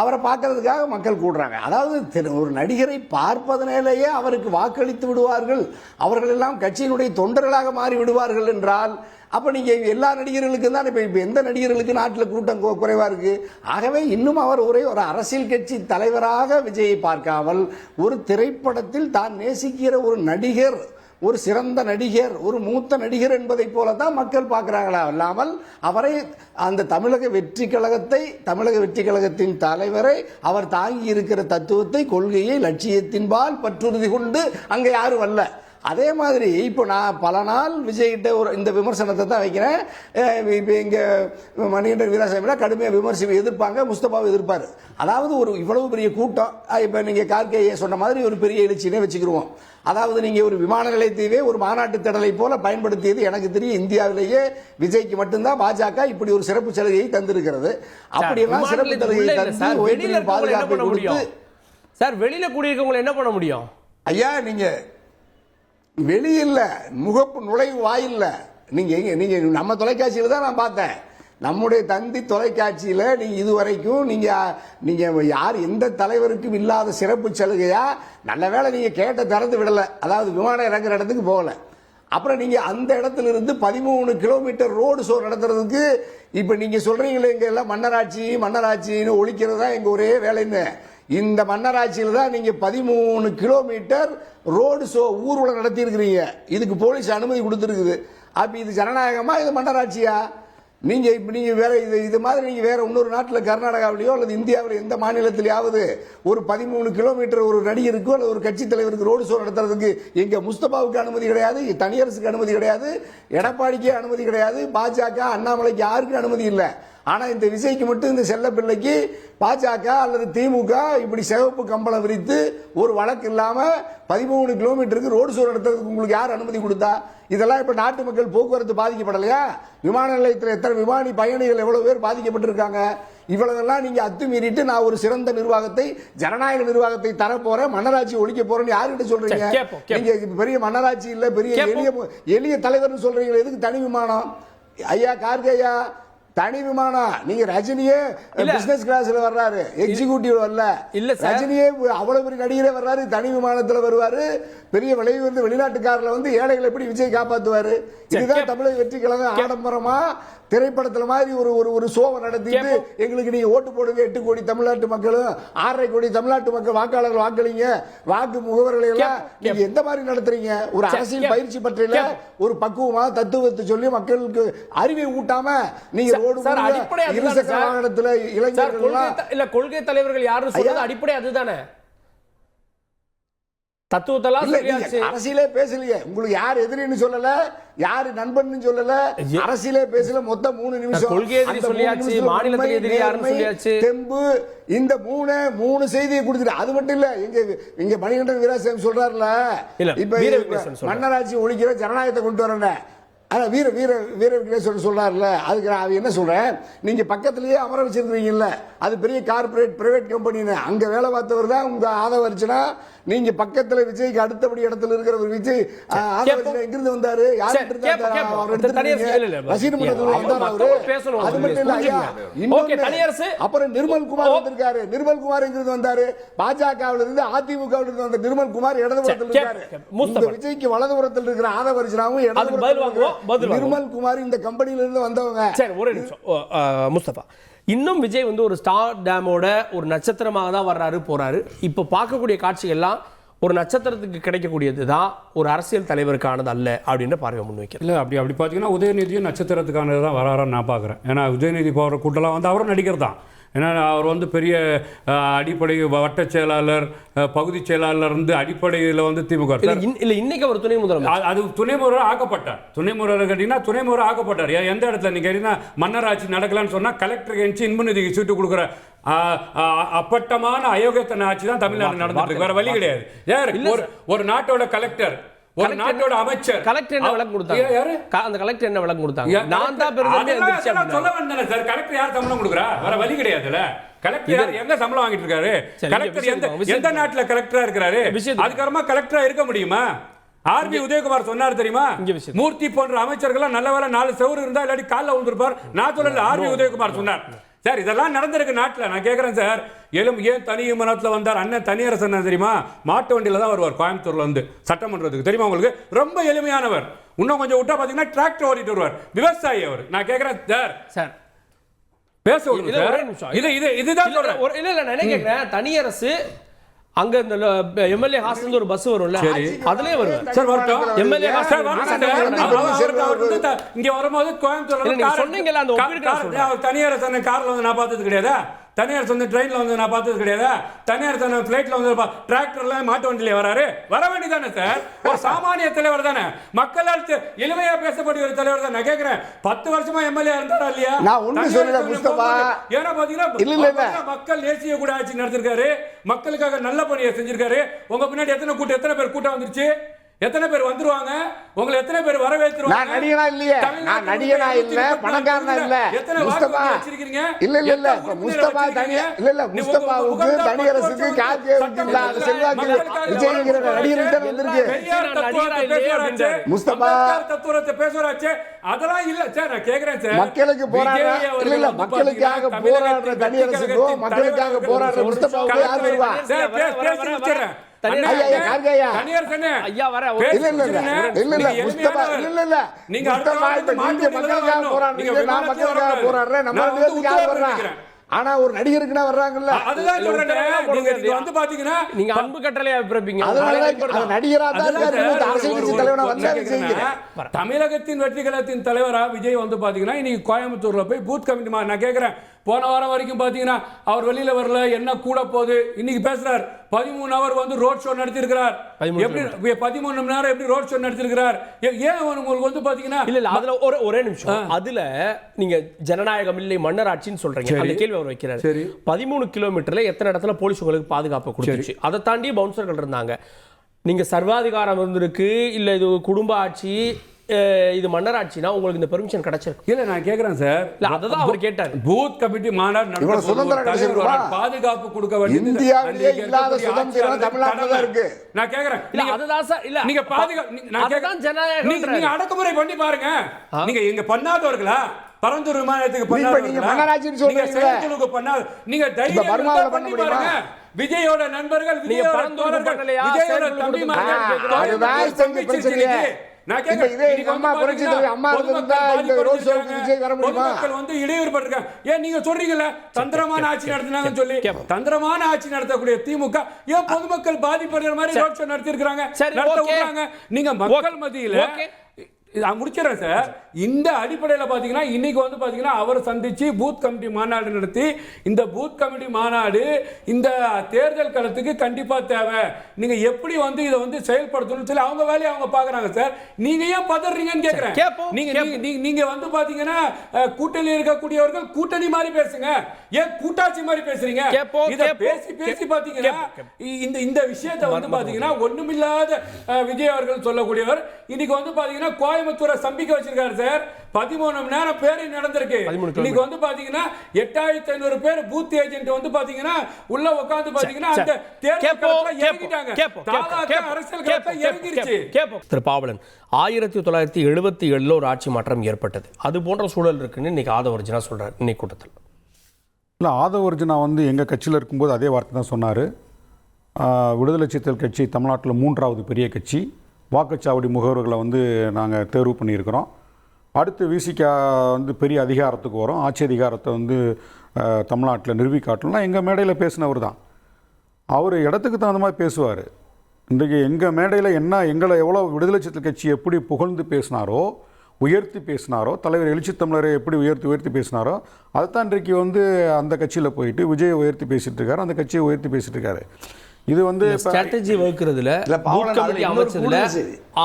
அவரை பார்க்கறதுக்காக மக்கள் கூடுறாங்க. அதாவது ஒரு நடிகரை பார்ப்பதனாலேயே அவருக்கு வாக்களித்து விடுவார்கள், அவர்கள் எல்லாம் கட்சியினுடைய தொண்டர்களாக மாறி விடுவார்கள் என்றால் அப்போ நீங்கள் எல்லா நடிகர்களுக்கும் தான் இப்போ எந்த நடிகர்களுக்கு நாட்டில் கூட்டம் குறைவாக இருக்குது? ஆகவே இன்னும் அவர் ஒரு அரசியல் கட்சி தலைவராக விஜயை பார்க்காமல் ஒரு திரைப்படத்தில் தான் நேசிக்கிற ஒரு நடிகர், ஒரு சிறந்த நடிகர், ஒரு மூத்த நடிகர் என்பதை போல தான் மக்கள் பார்க்கிறாங்களா அல்லாமல் அவரை அந்த தமிழக வெற்றி கழகத்தின் தலைவரை, அவர் தாங்கி இருக்கிற தத்துவத்தை, கொள்கையை, லட்சியத்தின்பால் பற்றுறுதி கொண்டு அங்கே யாரும் வரல. அதே மாதிரி இப்போ நான் பல நாள் விஜய்கிட்ட ஒரு இந்த விமர்சனத்தை தான் வைக்கிறேன். இப்போ இங்கே மணிகண்டன் வீராசாமியில் கடுமையாக எதிர்ப்பாங்க, முஸ்தபாவை எதிர்ப்பார். அதாவது ஒரு இவ்வளவு பெரிய கூட்டம், இப்போ நீங்கள் கார்கேயை சொன்ன மாதிரி ஒரு பெரிய எழுச்சினே வச்சுக்கிடுவோம். அதாவது நீங்கள் ஒரு விமான நிலையத்தையே ஒரு மாநாட்டு திடலை போல பயன்படுத்தியது எனக்கு தெரியும் இந்தியாவிலேயே விஜய்க்கு மட்டும்தான் பாஜக இப்படி ஒரு சிறப்பு சலுகையை தந்திருக்கிறது. அப்படியெல்லாம் சிறப்பு சலுகையை தந்து பாதுகாப்பு கொடுத்து சார் வெளியில கூடியிருக்கவங்களை என்ன பண்ண முடியும்? ஐயா, நீங்க வெளியில்ல முகப்பு நுழைவு வாயில்ல நீங்க நம்ம தொலைக்காட்சியில் தான் நான் பார்த்தேன். நம்முடைய தந்தி தொலைக்காட்சியில் நீங்க இதுவரைக்கும் நீங்க யார் எந்த தலைவருக்கும் இல்லாத சிறப்பு சலுகையா, நல்ல வேளை நீங்க கேட்ட திறந்து விடல, அதாவது விமானம் இறங்குற இடத்துக்கு போகல. அப்புறம் நீங்க அந்த இடத்துல இருந்து 13 கிலோமீட்டர் ரோடு ஷோ நடத்துறதுக்கு இப்ப நீங்க சொல்றீங்களே இங்க எல்லாம் மன்னராட்சின்னு ஒழிக்கிறது தான் எங்க ஒரே வேலைன்னு. இந்த மன்னராட்சியில் தான் நீங்க 13 கிலோமீட்டர் ரோடு ஷோ ஊர்வலம் நடத்தி இருக்கிறீங்க. இதுக்கு போலீஸ் அனுமதி கொடுத்துருக்குது. அப்ப இது ஜனநாயகமா, இது மன்னராட்சியா? நீங்க வேற இது மாதிரி நீங்க வேற இன்னொரு நாட்டில் கர்நாடகாவிலேயோ அல்லது இந்தியாவில் எந்த மாநிலத்திலேயாவது ஒரு 13 கிலோமீட்டர் ஒரு நடிகருக்கோ அல்லது ஒரு கட்சி தலைவருக்கு ரோடு ஷோ நடத்துறதுக்கு எங்க முஸ்தபாவுக்கு அனுமதி கிடையாது, தனியரசுக்கு அனுமதி கிடையாது, எடப்பாடிக்கே அனுமதி கிடையாது, பாஜக அண்ணாமலைக்கு யாருக்கும் அனுமதி இல்லை. ஆனா இந்த விஜய்க்கு மட்டும், இந்த செல்ல பிள்ளைக்கு பாஜக அல்லது திமுக இப்படி சிவப்பு கம்பளம் விரித்து ஒரு வழக்கு இல்லாம 13 கிலோமீட்டருக்கு ரோடு ஷோ நடத்துறதுக்கு உங்களுக்கு யார் அனுமதி கொடுத்தா? இதெல்லாம் இப்ப நாட்டு மக்கள் போக்குவரத்து பாதிக்கப்படலையா? விமான நிலையத்தில் எத்தனை விமானி பயணிகள் எவ்வளவு பேர் பாதிக்கப்பட்டிருக்காங்க? இவ்வளவெல்லாம் நீங்க அத்துமீறிட்டு நான் ஒரு சிறந்த நிர்வாகத்தை, ஜனநாயக நிர்வாகத்தை தரப்போறேன், மன்னராட்சி ஒழிக்க போறேன்னு யாருக்கிட்ட சொல்றீங்க? நீங்க பெரிய மன்னராட்சி இல்ல, பெரிய எளிய தலைவர் சொல்றீங்க. எதுக்கு தனி விமானம்? ஐயா கார்கேயா, தனி விமானம். நீங்க ரஜினியே பிசினஸ் கிளாஸ்ல வர்றாரு, எக்ஸிகியூட்டிவ் வரல. ரஜினியே அவ்வளவு பெரிய நடிகரே வர்றாரு, தனி விமானத்துல வருவாரு. பெரிய விளைவு வந்து வெளிநாட்டுக்காரர்ல வந்து ஏழைகளை எப்படி விஜய் காப்பாத்துவாரு? இதுதான் தமிழக வெற்றி கழகம் ஆடம்பரமா திரைப்படத்துல மாதிரி ஒரு ஷோவை நடத்திட்டு எங்களுக்கு நீங்க ஓட்டு போடுங்க, 8 கோடி தமிழ்நாட்டு மக்களும் 6.5 கோடி தமிழ்நாட்டு மக்கள் வாக்காளர்கள் வாக்களிங்க, வாக்கு முகவர்களை எல்லாம் நீங்க எந்த மாதிரி நடத்துறீங்க? ஒரு அரசியல் பயிற்சி பற்றியில ஒரு பக்குவமா தத்துவத்தை சொல்லி மக்களுக்கு அறிவை ஊட்டாம நீங்க இருசக்கர வாகனத்துல இளைஞர்கள் கொள்கை தலைவர்கள் யாரும் சொல்றது அடிப்படை அதுதானே. அரசியலே பேசலையே, உங்களுக்கு யார் எதிரின்னு சொல்லல, யாரு நண்பன் சொல்லல, அரசியலே பேசல. மொத்தம் 3 நிமிஷம் தெம்பு இந்த 3 செய்தியை கொடுத்துட்டு, அது மட்டும் இல்ல, இங்க மணிகண்டன் வீராசாமி சொல்றாருல, இப்ப மன்னராட்சி ஒழிக்கிற ஜனநாயகத்தை கொண்டு வரேன். ஆனால் வீர விக்னேஸ்வரன் சொல்றாருல, அதுக்கு நான் என்ன சொல்றேன், நீங்க பக்கத்திலேயே அமர வச்சிருக்கீங்கல்ல, அது பெரிய கார்பரேட் பிரைவேட் கம்பெனின்னு, அங்க வேலை பார்த்தவர் தான் உங்க ஆதவர்ச்சனா. நீங்க பக்கத்துல விஜய்க்கு அடுத்தபடி இடத்துல இருக்கிற ஒரு விஜய் ஆதவர்ச்சனா எங்கிருந்து வந்தாரு, யார்கிட்ட இருந்தாரு, அது மட்டும் இல்ல ஐயா. அப்புறம் நிர்மல் குமார் வந்திருக்காரு. நிர்மல் குமார் எங்கிருந்து வந்தாரு, பாஜகவில் இருந்து அதிமுகவில் இருந்து வந்த நிர்மல் குமார் இடதுபுறத்தில் இருக்காரு. இந்த விஜய்க்கு வலதுபுறத்தில் இருக்கிற ஆதவர்ச்சனாவும் இடதுபுறத்தில் நிர்மல் குமார் இந்த கம்பெனியில இருந்து வந்தவங்க. சரி, ஒரு நிமிஷம் முஸ்தபா. இன்னும் விஜய் வந்து ஒரு ஸ்டார் டேமோட ஒரு நட்சத்திரமாக தான் வர்றாரு போறாரு. இப்போ பார்க்கக்கூடிய காட்சிகள்லாம் ஒரு நட்சத்திரத்துக்கு கிடைக்கக்கூடியது தான், ஒரு அரசியல் தலைவருக்கானது அல்ல அப்படின்ற பார்வை முன்வைக்கிறேன். இல்லை, அப்படி பார்த்தீங்கன்னா உதயநிதியும் நட்சத்திரத்துக்கானது தான் வராரான்னு நான் பார்க்குறேன். ஏன்னா உதயநிதி போகிற கூட்டலாம் வந்து அவரும் நடிகர் தான். ஏன்னா அவர் வந்து பெரிய அடிப்படை வட்ட செயலாளர், பகுதி செயலாளர் இருந்து அடிப்படையில் வந்து திமுக இல்லை, இன்னைக்கு அவர் துணை முதல்வர், அது துணை முதல்வர் ஆக்கப்பட்டார். துணை முதல்வர் கேட்டீங்கன்னா துணை முதல்வர் ஆக்கப்பட்டார். எந்த இடத்துல நீங்கள் கேட்டீங்கன்னா மன்னர் ஆட்சி நடக்கலான்னு சொன்னால் கலெக்டருக்கு எஞ்சி இன்பநிதிக்கு சீட்டு கொடுக்குற அப்பட்டமான அயோக்கியத்தன ஆட்சி தான் தமிழ்நாடு நடந்துட்டு இருக்கு. வேற வழி கிடையாது. ஒரு நாட்டோட கலெக்டர், ஒரு நாட்டோட அமைச்சர் கலெக்டர் என்ன விளக்கம் கொடுத்தாங்க? அந்த கலெக்டர் என்ன விளக்கம் கொடுத்தாங்க? நான் தான் சொல்ல வந்தேன் சார். கலெக்டர் யார் சம்பளம் கொடுக்குறா? வேற வழி கிடையாதுல. கலெக்டர் எங்க சம்பளம் வாங்கிட்டு இருக்காரு? கலெக்டர் எந்த நாட்டுல கலெக்டரா இருக்கிறாரு? அதுக்கப்புறமா கலெக்டரா இருக்க முடியுமா? ஆர்பி உதயகுமார் சொன்னார் தெரியுமா, மூர்த்தி போன்ற அமைச்சர்கள் நல்ல வேலை 4 செவரு இருந்தா இல்லாட்டி காலில் விழுந்திருப்பார். நான் சொல்லல, ஆர்பி உதயகுமார் சொன்னார். சார், இதெல்லாம் நடந்திருக்கு நாட்டில். நான் கேட்குறேன் சார், ஏன் தனி விமானத்தில் வந்தார்? அண்ணன் தனியரசன் தெரியுமா, மாட்டு வண்டியில் தான் வருவார் கோயம்புத்தூர்ல வந்து சட்டமன்றத்துக்கு. தெரியுமா உங்களுக்கு? ரொம்ப எளிமையானவர். இன்னும் கொஞ்சம் விட்டா பார்த்தீங்கன்னா டிராக்டர் ஓட்டிட்டு வருவார். விவசாயி அவர். நான் கேட்குறேன் சார் பேச இதுதான் சொல்றேன். இல்ல நான் என்ன கேட்குறேன், தனியரசு அங்க இந்த எம்எல்ஏ ஹாஸ்டல் ஒரு பஸ் வரும்ல, அதுலயே வருவார் சார். வரட்டும், எம்எல்ஏ ஹாஸ்டல் இங்க வரும்போது கோயம்புத்தூர்ல நீங்க சொன்னீங்கல அந்த ஒப்பிடுற தனியார் கார்ல வந்து நான் பார்த்தது கிடையாதா? தனியார் சொந்த ட்ரெயின்ல வந்து நான் பார்த்தது கிடையாதா? தனியார் சொந்த ஃபிளைட்ல வந்து டிராக்டர்ல மாட்டு வண்டியில வராரு. வர வேண்டியதானே சார்? ஒரு சாமானிய தலைவர் தானே, மக்களால் எளிமையா பேசக்கூடிய ஒரு தலைவர் தான். நான் கேட்கிறேன், 10 வருஷமா எம்எல்ஏ இருந்தாரா இல்லையா? நான் ஒண்ணு சொல்லல முஸ்தபா. ஏன்னா பாத்தீங்கன்னா மக்கள் தேசிய கூட ஆட்சி நடத்திருக்காரு, மக்களுக்காக நல்ல பணியை செஞ்சிருக்காரு. உங்க பின்னாடி எத்தனை பேர் கூட்டம் வந்துருச்சு? எத்தனை பேர் வந்துருவாங்க? உங்களை எத்தனை பேர் வரவேற்றுவாங்க? நான் நடிகனா இல்லையே, நான் நடிகனா இல்ல, பணக்காரனா இல்ல. முஸ்தபா இல்ல முஸ்தபா தனியா இல்ல முஸ்தபாவுக்கு தனியரசுக்கு கார்கேவுக்கு இல்லாத செல்வாக்கு விஜய்ங்கிற நடிகர்கிட்ட வந்திருக்கு. முஸ்தபா தத்துவத்தை பேசுறாச்சே, அதெல்லாம் இல்ல சார். நான் கேக்குறேன் சார், மக்களுக்கு போராடுற இல்ல மக்களுக்காக போராடுற தனியரசுக்கும் மக்களுக்காக போராடுற முஸ்தபாவுக்கு யார் வருவா? பேசி ஆனா ஒரு நடிகருக்கு வர்றாங்கல்ல, வந்து பாத்தீங்கன்னா நீங்க அன்பு கட்டளையா பிறப்பீங்க. நடிகரா தமிழகத்தின் வெற்றி கழகத்தின் தலைவரா விஜய் வந்து பாத்தீங்கன்னா இன்னைக்கு கோயம்புத்தூர்ல போய் பூத் கமிட்டி. நான் கேட்கிறேன், போன வாரம் வரைக்கும் பாத்தீங்கன்னா அவர் வெளியில வரல, என்ன கூட போகுது. இன்னைக்கு பேசுறார், 13 ஹவர் வந்து ரோட் ஷோ நடத்திருக்கிறார். எப்படி 13 மணி நேரம் எப்படி ரோட் ஷோ நடத்திருக்கிறார்? ஏன் உங்களுக்கு வந்து பாத்தீங்கன்னா இல்ல அதுல ஒரே நிமிஷம், அதுல நீங்க ஜனநாயகம் இல்லை மன்னர் ஆட்சின்னு சொல்றீங்க. அந்த கேள்வி அவர் வைக்கிறார். 13 கிலோமீட்டர்ல எத்தனை இடத்துல போலீஸ் உங்களுக்கு பாதுகாப்பு கொடுத்துச்சு? அதை தாண்டி பவுன்சர்கள் இருந்தாங்க. நீங்க சர்வாதிகாரம் இருந்திருக்கு, இல்ல இது குடும்ப ஆட்சி, இது மன்னர் ஆட்சினா உங்களுக்கு இந்த பெர்மிஷன் கிடைச்சிருக்கு? இல்ல நான் கேக்குறேன் சார், இல்ல அததான் அவர் கேட்டார். பூத் கமிட்டி மாநாடு பாதுகாப்பு கொடுக்க வேண்டியது இந்தியாவிலே இல்லாத சுதந்திரம் தமிழ்நாட்டுல தான் இருக்கு. நான் கேக்குறேன், இல்ல அதுதான் சார். இல்ல நீங்க பாதுகாப்பு, நான் கேக்குறேன் ஜனநாயகம், நீங்க அடக்குமுறை பண்ணி பாருங்க. நீங்க எங்க பண்ணாதவர்களா? பரந்தூர் விமானத்துக்கு பண்ணாத நீங்க தைரியம் பண்ணி பாருங்க. விஜயோட நண்பர்கள், விஜயோட தம்பிமார்கள் தந்திரமான ஆட்சி நடத்தினாங்கன்னு சொல்லி, தந்திரமான ஆட்சி நடத்தக்கூடிய திமுக ஏன் பொதுமக்கள் பாதிப்படுற மாதிரி ரோட் ஷோ நடத்தி இருக்காங்க? நீங்க மக்கள் மத்தியில முடிச்சிடறேன் சார். இந்த அடிப்படையில் பார்த்தீங்கன்னா இன்னைக்கு வந்து பார்த்தீங்கன்னா அவர் சந்திச்சு பூத் கமிட்டி மாநாடு நடத்தி, இந்த பூத் கமிட்டி மாநாடு இந்த தேர்தல் களத்துக்கு கண்டிப்பா தேவை. நீங்க எப்படி வந்து இதை வந்து செயல்படுத்தணும்னு சொல்லி அவங்க வேலையை அவங்க பாக்குறாங்க சார். நீங்க ஏன் பதறீங்கன்னு கேட்கிறேன். நீங்க வந்து பாத்தீங்கன்னா கூட்டணியில் இருக்கக்கூடியவர்கள் கூட்டணி மாதிரி பேசுங்க, ஏன் கூட்டாட்சி மாதிரி பேசுறீங்க? இத பேசி பாத்தீங்கன்னா இந்த விஷயத்தை வந்து பாத்தீங்கன்னா ஒண்ணுமில்லாத விஜய் அவர்கள் சொல்லக்கூடியவர் இன்னைக்கு வந்து பாத்தீங்கன்னா கோயம்புத்தூரை சம்பிக்க வச்சிருக்காரு சார். 13 மணி நேரம் பேரணி நடந்திருக்கு. இன்னைக்கு வந்து பாத்தீங்கன்னா 8500 பேர் பூத் ஏஜென்ட் வந்து பாத்தீங்கன்னா உள்ள உட்கார்ந்து பாத்தீங்கன்னா அந்த தேர்தல் களத்துல இறங்கிட்டாங்க. அரசியல் களத்துல இறங்கிருச்சு. திரு பாவலன், 1977 ஒரு ஆட்சி மாற்றம் ஏற்பட்டது. அது போன்ற சூழல் இருக்குன்னு இன்னைக்கு ஆதவர்ஜனா சொல்றாரு இன்னைக்கு கூட்டத்தில். இல்லை, ஆதவர்ஜனா வந்து எங்கள் கட்சியில் இருக்கும்போது அதே வார்த்தை தான் சொன்னார். விடுதலை சிறுத்தைகள் கட்சி தமிழ்நாட்டில் 3வது பெரிய கட்சி. வாக்குச்சாவடி முகவர்களை வந்து நாங்கள் தேர்வு பண்ணியிருக்கிறோம். அடுத்து விசிகா வந்து பெரிய அதிகாரத்துக்கு வரும், ஆட்சி அதிகாரத்தை வந்து தமிழ்நாட்டில் நிரூபிக்காட்டலாம். எங்கள் மேடையில் பேசினவர் தான். அவர் இடத்துக்கு தகுந்த மாதிரி பேசுவார். இன்றைக்கு எங்கள் மேடையில் என்ன எங்களை எவ்வளோ விடுதலை சிறுத்தைகள் கட்சி எப்படி புகழ்ந்து பேசினாரோ, உயர்த்தி பேசினாரோ, தலைவர் எழுச்சி தமிழரை எப்படி உயர்த்தி பேசினாரோ, அதைத்தான் இன்றைக்கு வந்து அந்த கட்சியில் போயிட்டு விஜயை உயர்த்தி பேசிகிட்டு இருக்காரு, அந்த கட்சியை உயர்த்தி பேசிகிட்டு இருக்காரு. இது வந்து ஸ்ட்ராட்டஜி வகுக்கிறதுல அமைச்சதுல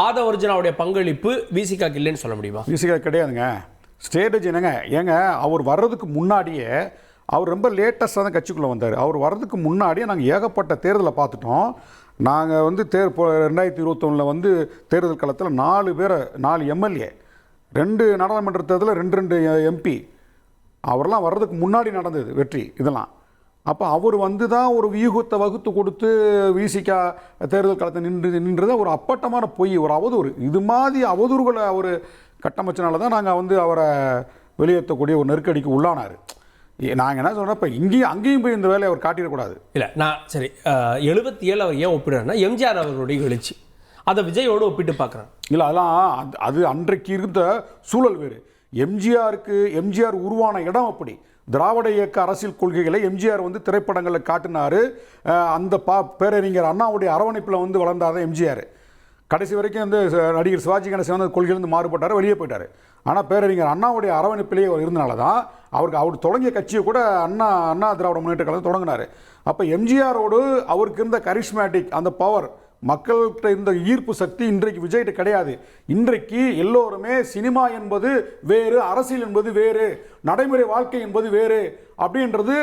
ஆதவர்ஜனாவுடைய பங்களிப்பு விசிகாக்கு இல்லைன்னு சொல்ல முடியுமா? விசிகா கிடையாதுங்க. ஸ்ட்ராட்டஜி என்னங்க, ஏங்க அவர் வர்றதுக்கு முன்னாடியே அவர் ரொம்ப லேட்டஸ்டாக தான் கட்சிக்குள்ளே வந்தார். அவர் வர்றதுக்கு முன்னாடியே நாங்கள் ஏகப்பட்ட தேர்தலை பார்த்துட்டோம். நாங்கள் வந்து 2021 வந்து தேர்தல் காலத்தில் 4 எம்எல்ஏ, 2 நாடாளுமன்ற தேர்தலில் 2 எம்பி, அவரெல்லாம் வர்றதுக்கு முன்னாடி நடந்தது வெற்றி இதெல்லாம். அப்போ அவர் வந்து தான் ஒரு வியூகத்தை வகுத்து கொடுத்து விசிகா தேர்தல் காலத்தை நின்றது ஒரு அப்பட்டமான பொய், ஒரு அவதூறு. இது மாதிரி அவதூறுகளை அவர் கட்டமைச்சனால தான் நாங்கள் வந்து அவரை வெளியேற்றக்கூடிய ஒரு நெருக்கடிக்கு உள்ளானார். நாங்கள் என்ன சொல்கிறோம், இப்போ அங்கேயும் போய் இந்த வேலையை அவர் காட்டிடக்கூடாது. இல்லை, நான் சரி 77 அவர் ஏன் ஒப்பிடுறேன்னா எம்ஜிஆர் அவர்களுடைய எழுச்சி, அதை விஜயோடு ஒப்பிட்டு பார்க்குறேன். இல்லை, அதெல்லாம் அது அன்றைக்கு இருந்த சூழல் வேறு. எம்ஜிஆர் உருவான இடம் அப்படி. திராவிட இயக்க அரசியல் கொள்கைகளை எம்ஜிஆர் வந்து திரைப்படங்களில் காட்டினார். அந்த பேரறிஞர் அண்ணாவுடைய அரவணைப்பில் வந்து வளர்ந்தாதான் எம்ஜிஆர். கடைசி வரைக்கும் வந்து நடிகர் சிவாஜி கணேசன் வந்து கொள்கையிலேருந்து மாறுபட்டார், வெளியே போயிட்டார். ஆனால் பேரறிஞர் அண்ணாவுடைய அரவணைப்பிலேயே இருந்தனால தான் அவர் தொடங்கிய கட்சியை கூட அண்ணா திராவிட முன்னேற்ற கழகம் தொடங்கினார். அப்போ எம்ஜிஆரோடு அவருக்கு இருந்த கரிஸ்மேட்டிக் அந்த பவர், மக்கள்கிட்ட இருந்த ஈர்ப்பு சக்தி இன்றைக்கு விஜய்கிட்ட கிடையாது. இன்றைக்கு எல்லோருமே சினிமா என்பது வேறு, அரசியல் என்பது வேறு, நடைமுறை வாழ்க்கை என்பது வேறு அப்படின்றது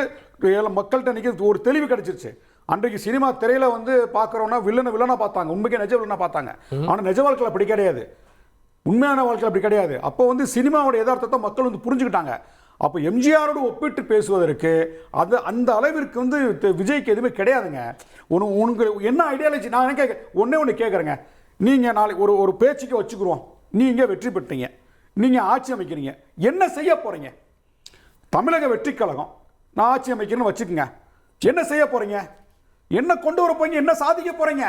மக்கள்கிட்ட இன்றைக்கி ஒரு தெளிவு கிடைச்சிருச்சு. அன்றைக்கு சினிமா திரையில் வந்து பார்க்குறோன்னா வில்லனா பார்த்தாங்க, உண்மைக்கே நிஜ வில்லனா பார்த்தாங்க. ஆனால் நிஜ வாழ்க்கையில் அப்படி கிடையாது, உண்மையான வாழ்க்கையில் அப்படி கிடையாது. அப்போ வந்து சினிமாவோட யதார்த்தத்தை மக்கள் வந்து புரிஞ்சுக்கிட்டாங்க. அப்போ எம்ஜிஆரோடு ஒப்பிட்டு பேசுவதற்கு அந்த அளவிற்கு வந்து விஜய்க்கு எதுவுமே கிடையாதுங்க. உனக்கு என்ன ஐடியாலஜி? நான் என்ன ஒன்று கேட்குறேங்க. நீங்கள் நாளைக்கு ஒரு பேச்சுக்கு வச்சுக்கிறோம், நீங்கள் வெற்றி பெற்றீங்க, நீங்கள் ஆட்சி அமைக்கிறீங்க, என்ன செய்ய போகிறீங்க? தமிழக வெற்றி கழகம் நான் ஆட்சி அமைக்கிறேன்னு வச்சுக்கோங்க, என்ன செய்ய போகிறீங்க? என்ன கொண்டு வர போறீங்க? என்ன சாதிக்க போகிறீங்க?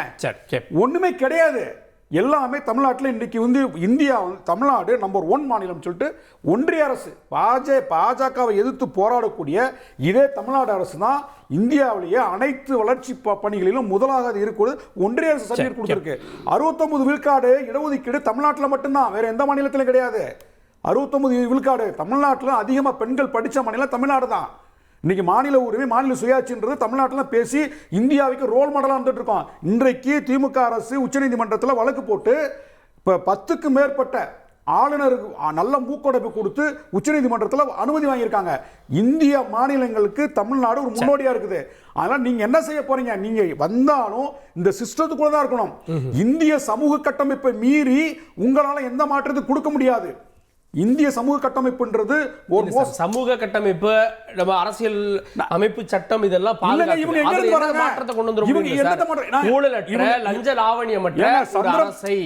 ஒன்றுமே கிடையாது. எல்லாமே தமிழ்நாட்டில் இன்றைக்கி வந்து இந்தியா வந்து தமிழ்நாடு நம்பர் 1 மாநிலம் சொல்லிட்டு ஒன்றிய அரசு பாஜகவை எதிர்த்து போராடக்கூடிய இதே தமிழ்நாடு அரசு தான் இந்தியாவிலேயே அனைத்து வளர்ச்சி பணிகளிலும் முதலாக இருக்கிறது. ஒன்றிய அரசு சர்டிஃபிகேட் கொடுத்துருக்கு. 69 விழுக்காடு இடஒதுக்கீடு தமிழ்நாட்டில் மட்டும்தான், வேற எந்த மாநிலத்திலும் கிடையாது. 69 விழுக்காடு தமிழ்நாட்டில் அதிகமாக பெண்கள் படித்த மாநிலம் தமிழ்நாடு தான். இன்னைக்கு மாநில உரிமை, மாநில சுயாட்சின்றது தமிழ்நாட்டில் பேசி இந்தியாவுக்கு ரோல் மாடலாக இருந்துட்டு இருக்கோம். இன்றைக்கு திமுக அரசு உச்சநீதிமன்றத்தில் வழக்கு போட்டு இப்போ 10க்கும் மேற்பட்ட ஆளுநருக்கு நல்ல மூக்கொடைப்பு கொடுத்து உச்சநீதிமன்றத்தில் அனுமதி வாங்கியிருக்காங்க. இந்திய மாநிலங்களுக்கு தமிழ்நாடு ஒரு முன்னோடியாக இருக்குது. அதனால் நீங்கள் என்ன செய்ய போறீங்க? நீங்கள் வந்தாலும் இந்த சிஸ்டத்துக்குள்ள தான் இருக்கணும். இந்திய சமூக கட்டமைப்பை மீறி உங்களால் எந்த மாற்றத்தையும் கொடுக்க முடியாது. இந்திய சமூக கட்டமைப்புன்றது ஒரு சமூக கட்டமைப்பு, நம்ம அரசியல் அமைப்பு சட்டம் இதெல்லாம் மாற்றத்தை கொண்டு வந்துரும். ஊழலற்ற லஞ்ச லாவணியமற்ற அரசை,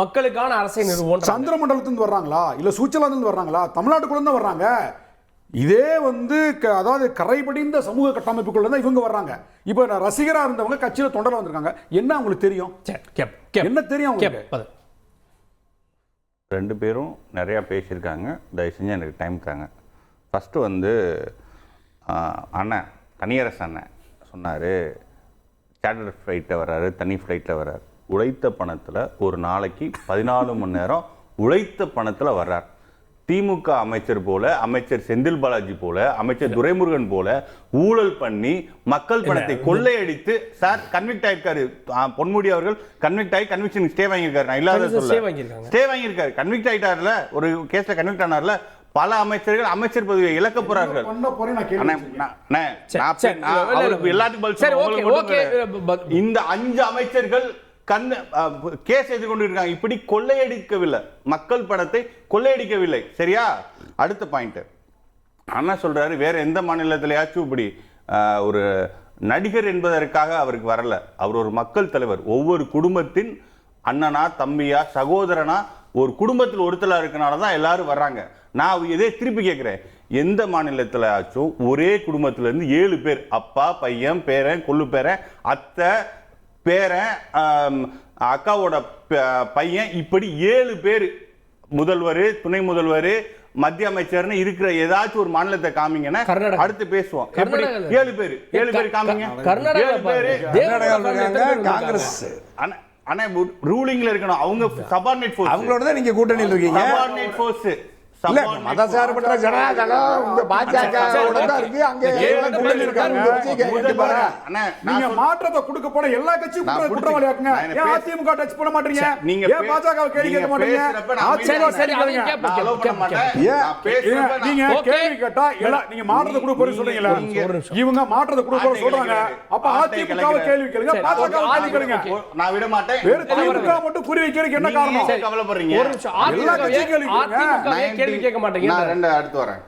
மக்களுக்கான அரசை நிறுவனம். சந்திர மண்டலத்திலிருந்து வர்றாங்களா இல்ல சுவிட்சர்லாந்து வர்றாங்களா? தமிழ்நாட்டுக்குள்ள தான் வர்றாங்க. இதே வந்து அதாவது கரைபடிந்த சமூக கட்டமைப்புக்குள்ள தான் இவங்க வர்றாங்க. இப்போ ரசிகரா இருந்தவங்க கட்சியில தொண்டரா வந்திருக்காங்க. என்ன அவங்களுக்கு தெரியும்? என்ன தெரியும்? 2 பேரும் நிறையா பேசியிருக்காங்க. தயவு செஞ்சு எனக்கு டைம் தாங்க. ஃபஸ்ட்டு வந்து அண்ணன் கனியரசு அண்ணன் சொன்னார், சார்ட்டர் ஃப்ளைட்டில் வர்றாரு, தனி ஃப்ளைட்டில் வர்றாரு. உழைத்த பணத்தில் ஒரு நாளைக்கு 14 மணி நேரம் உழைத்த பணத்தில் வர்றார். திமுக அமைச்சர் போல, அமைச்சர் செந்தில் பாலாஜி போல, அமைச்சர் துரைமுருகன் போல ஊழல் பண்ணி மக்கள் பணத்தை கொள்ளையடித்து சார் கன்விக்ட் ஆயிருக்காரு. பொன்முடி அவர்கள் கன்விக்ட் ஆகி கன்விக்ஷன் ஸ்டே வாங்கியிருக்காரு. நான் இல்லாத சொல்ல ஸ்டே வாங்கியிருக்காரு. கன்விக்ட் ஆயிட்டார்ல, ஒரு கேஸ்ல கன்விக்ட் ஆனார்ல. பல அமைச்சர்கள் அமைச்சர் பதவியை இழக்க போறார்கள். இந்த 5 அமைச்சர்கள் கேஸ் எதிர்கொண்டு இருக்காங்க. இப்படி கொள்ளையடிக்கவில்லை, மக்கள் பணத்தை கொள்ளையடிக்கவில்லை. சரியா? அடுத்த பாயிண்ட் அண்ணா சொல்றாரு, வேற எந்த மாநிலத்திலேயாச்சும் இப்படி ஒரு நடிகர் என்பதற்காக அவருக்கு வரல. அவர் ஒரு மக்கள் தலைவர். ஒவ்வொரு குடும்பத்தின் அண்ணனா, தம்பியா, சகோதரனா, ஒரு குடும்பத்தில் ஒருத்தலா இருக்கனால தான் எல்லாரும் வர்றாங்க. நான் இதே திருப்பி கேட்கிறேன், எந்த மாநிலத்தில் ஆச்சும் ஒரே குடும்பத்துல இருந்து 7 பேர், அப்பா, பையன், பேரன், கொள்ளு பேரன், அத்தை, பேரன், அக்காவோட பையன், இப்படி 7 பேர் முதல்வர், துணை முதல்வர், மத்திய அமைச்சர்னு இருக்கிற ஏதாச்சும் ஒரு மாநிலத்தை காமிங்கன்னா அடுத்து பேசுவோம். 7 பேர் காமிங்க. 7 பேர் காங்கிரஸ் ஆனா ரூலிங்ல இருக்கணும். அவங்க சபார்டினேட் ஃபோர்ஸ், அவங்களோட தான் நீங்க கூட்டணியில் இருக்கீங்க. சபார்டினேட் ஃபோர்ஸ், மதசார்பற்ற ஜனதாதளம் இந்த பாஜகவோட தான் இருக்கு. அங்க கூட்டணி இருக்காங்க. நீங்க மாற்றத்தை கொடுக்க போற எல்லா கட்சியும் குற்றவாளியாக்குங்க. ஏன் அதிமுக டச் பண்ண மாட்டீங்க? நீங்க ஏன் பாஜக கேள்வி கேட்க மாட்டீங்க? நீங்க கேள்வி கேட்டா எல்லாம் நீங்க மாற்றத்தை கொடுக்க போறீங்க சொல்றீங்களா? இவங்க மாற்றத்தை கொடுக்க போற சொல்றாங்க. அப்ப அதிமுக கேள்வி கேளுங்க, பாஜக கேள்வி கேளுங்க. நான் விட மாட்டேன். வேற திமுக மட்டும் குறி வைக்கிறதுக்கு என்ன காரணம்? கவலைப்படுறீங்க. எல்லா கட்சியும் கேள்வி கேளுங்க. கேட்க மாட்டீங்க. நான் அடுத்து வரேன்.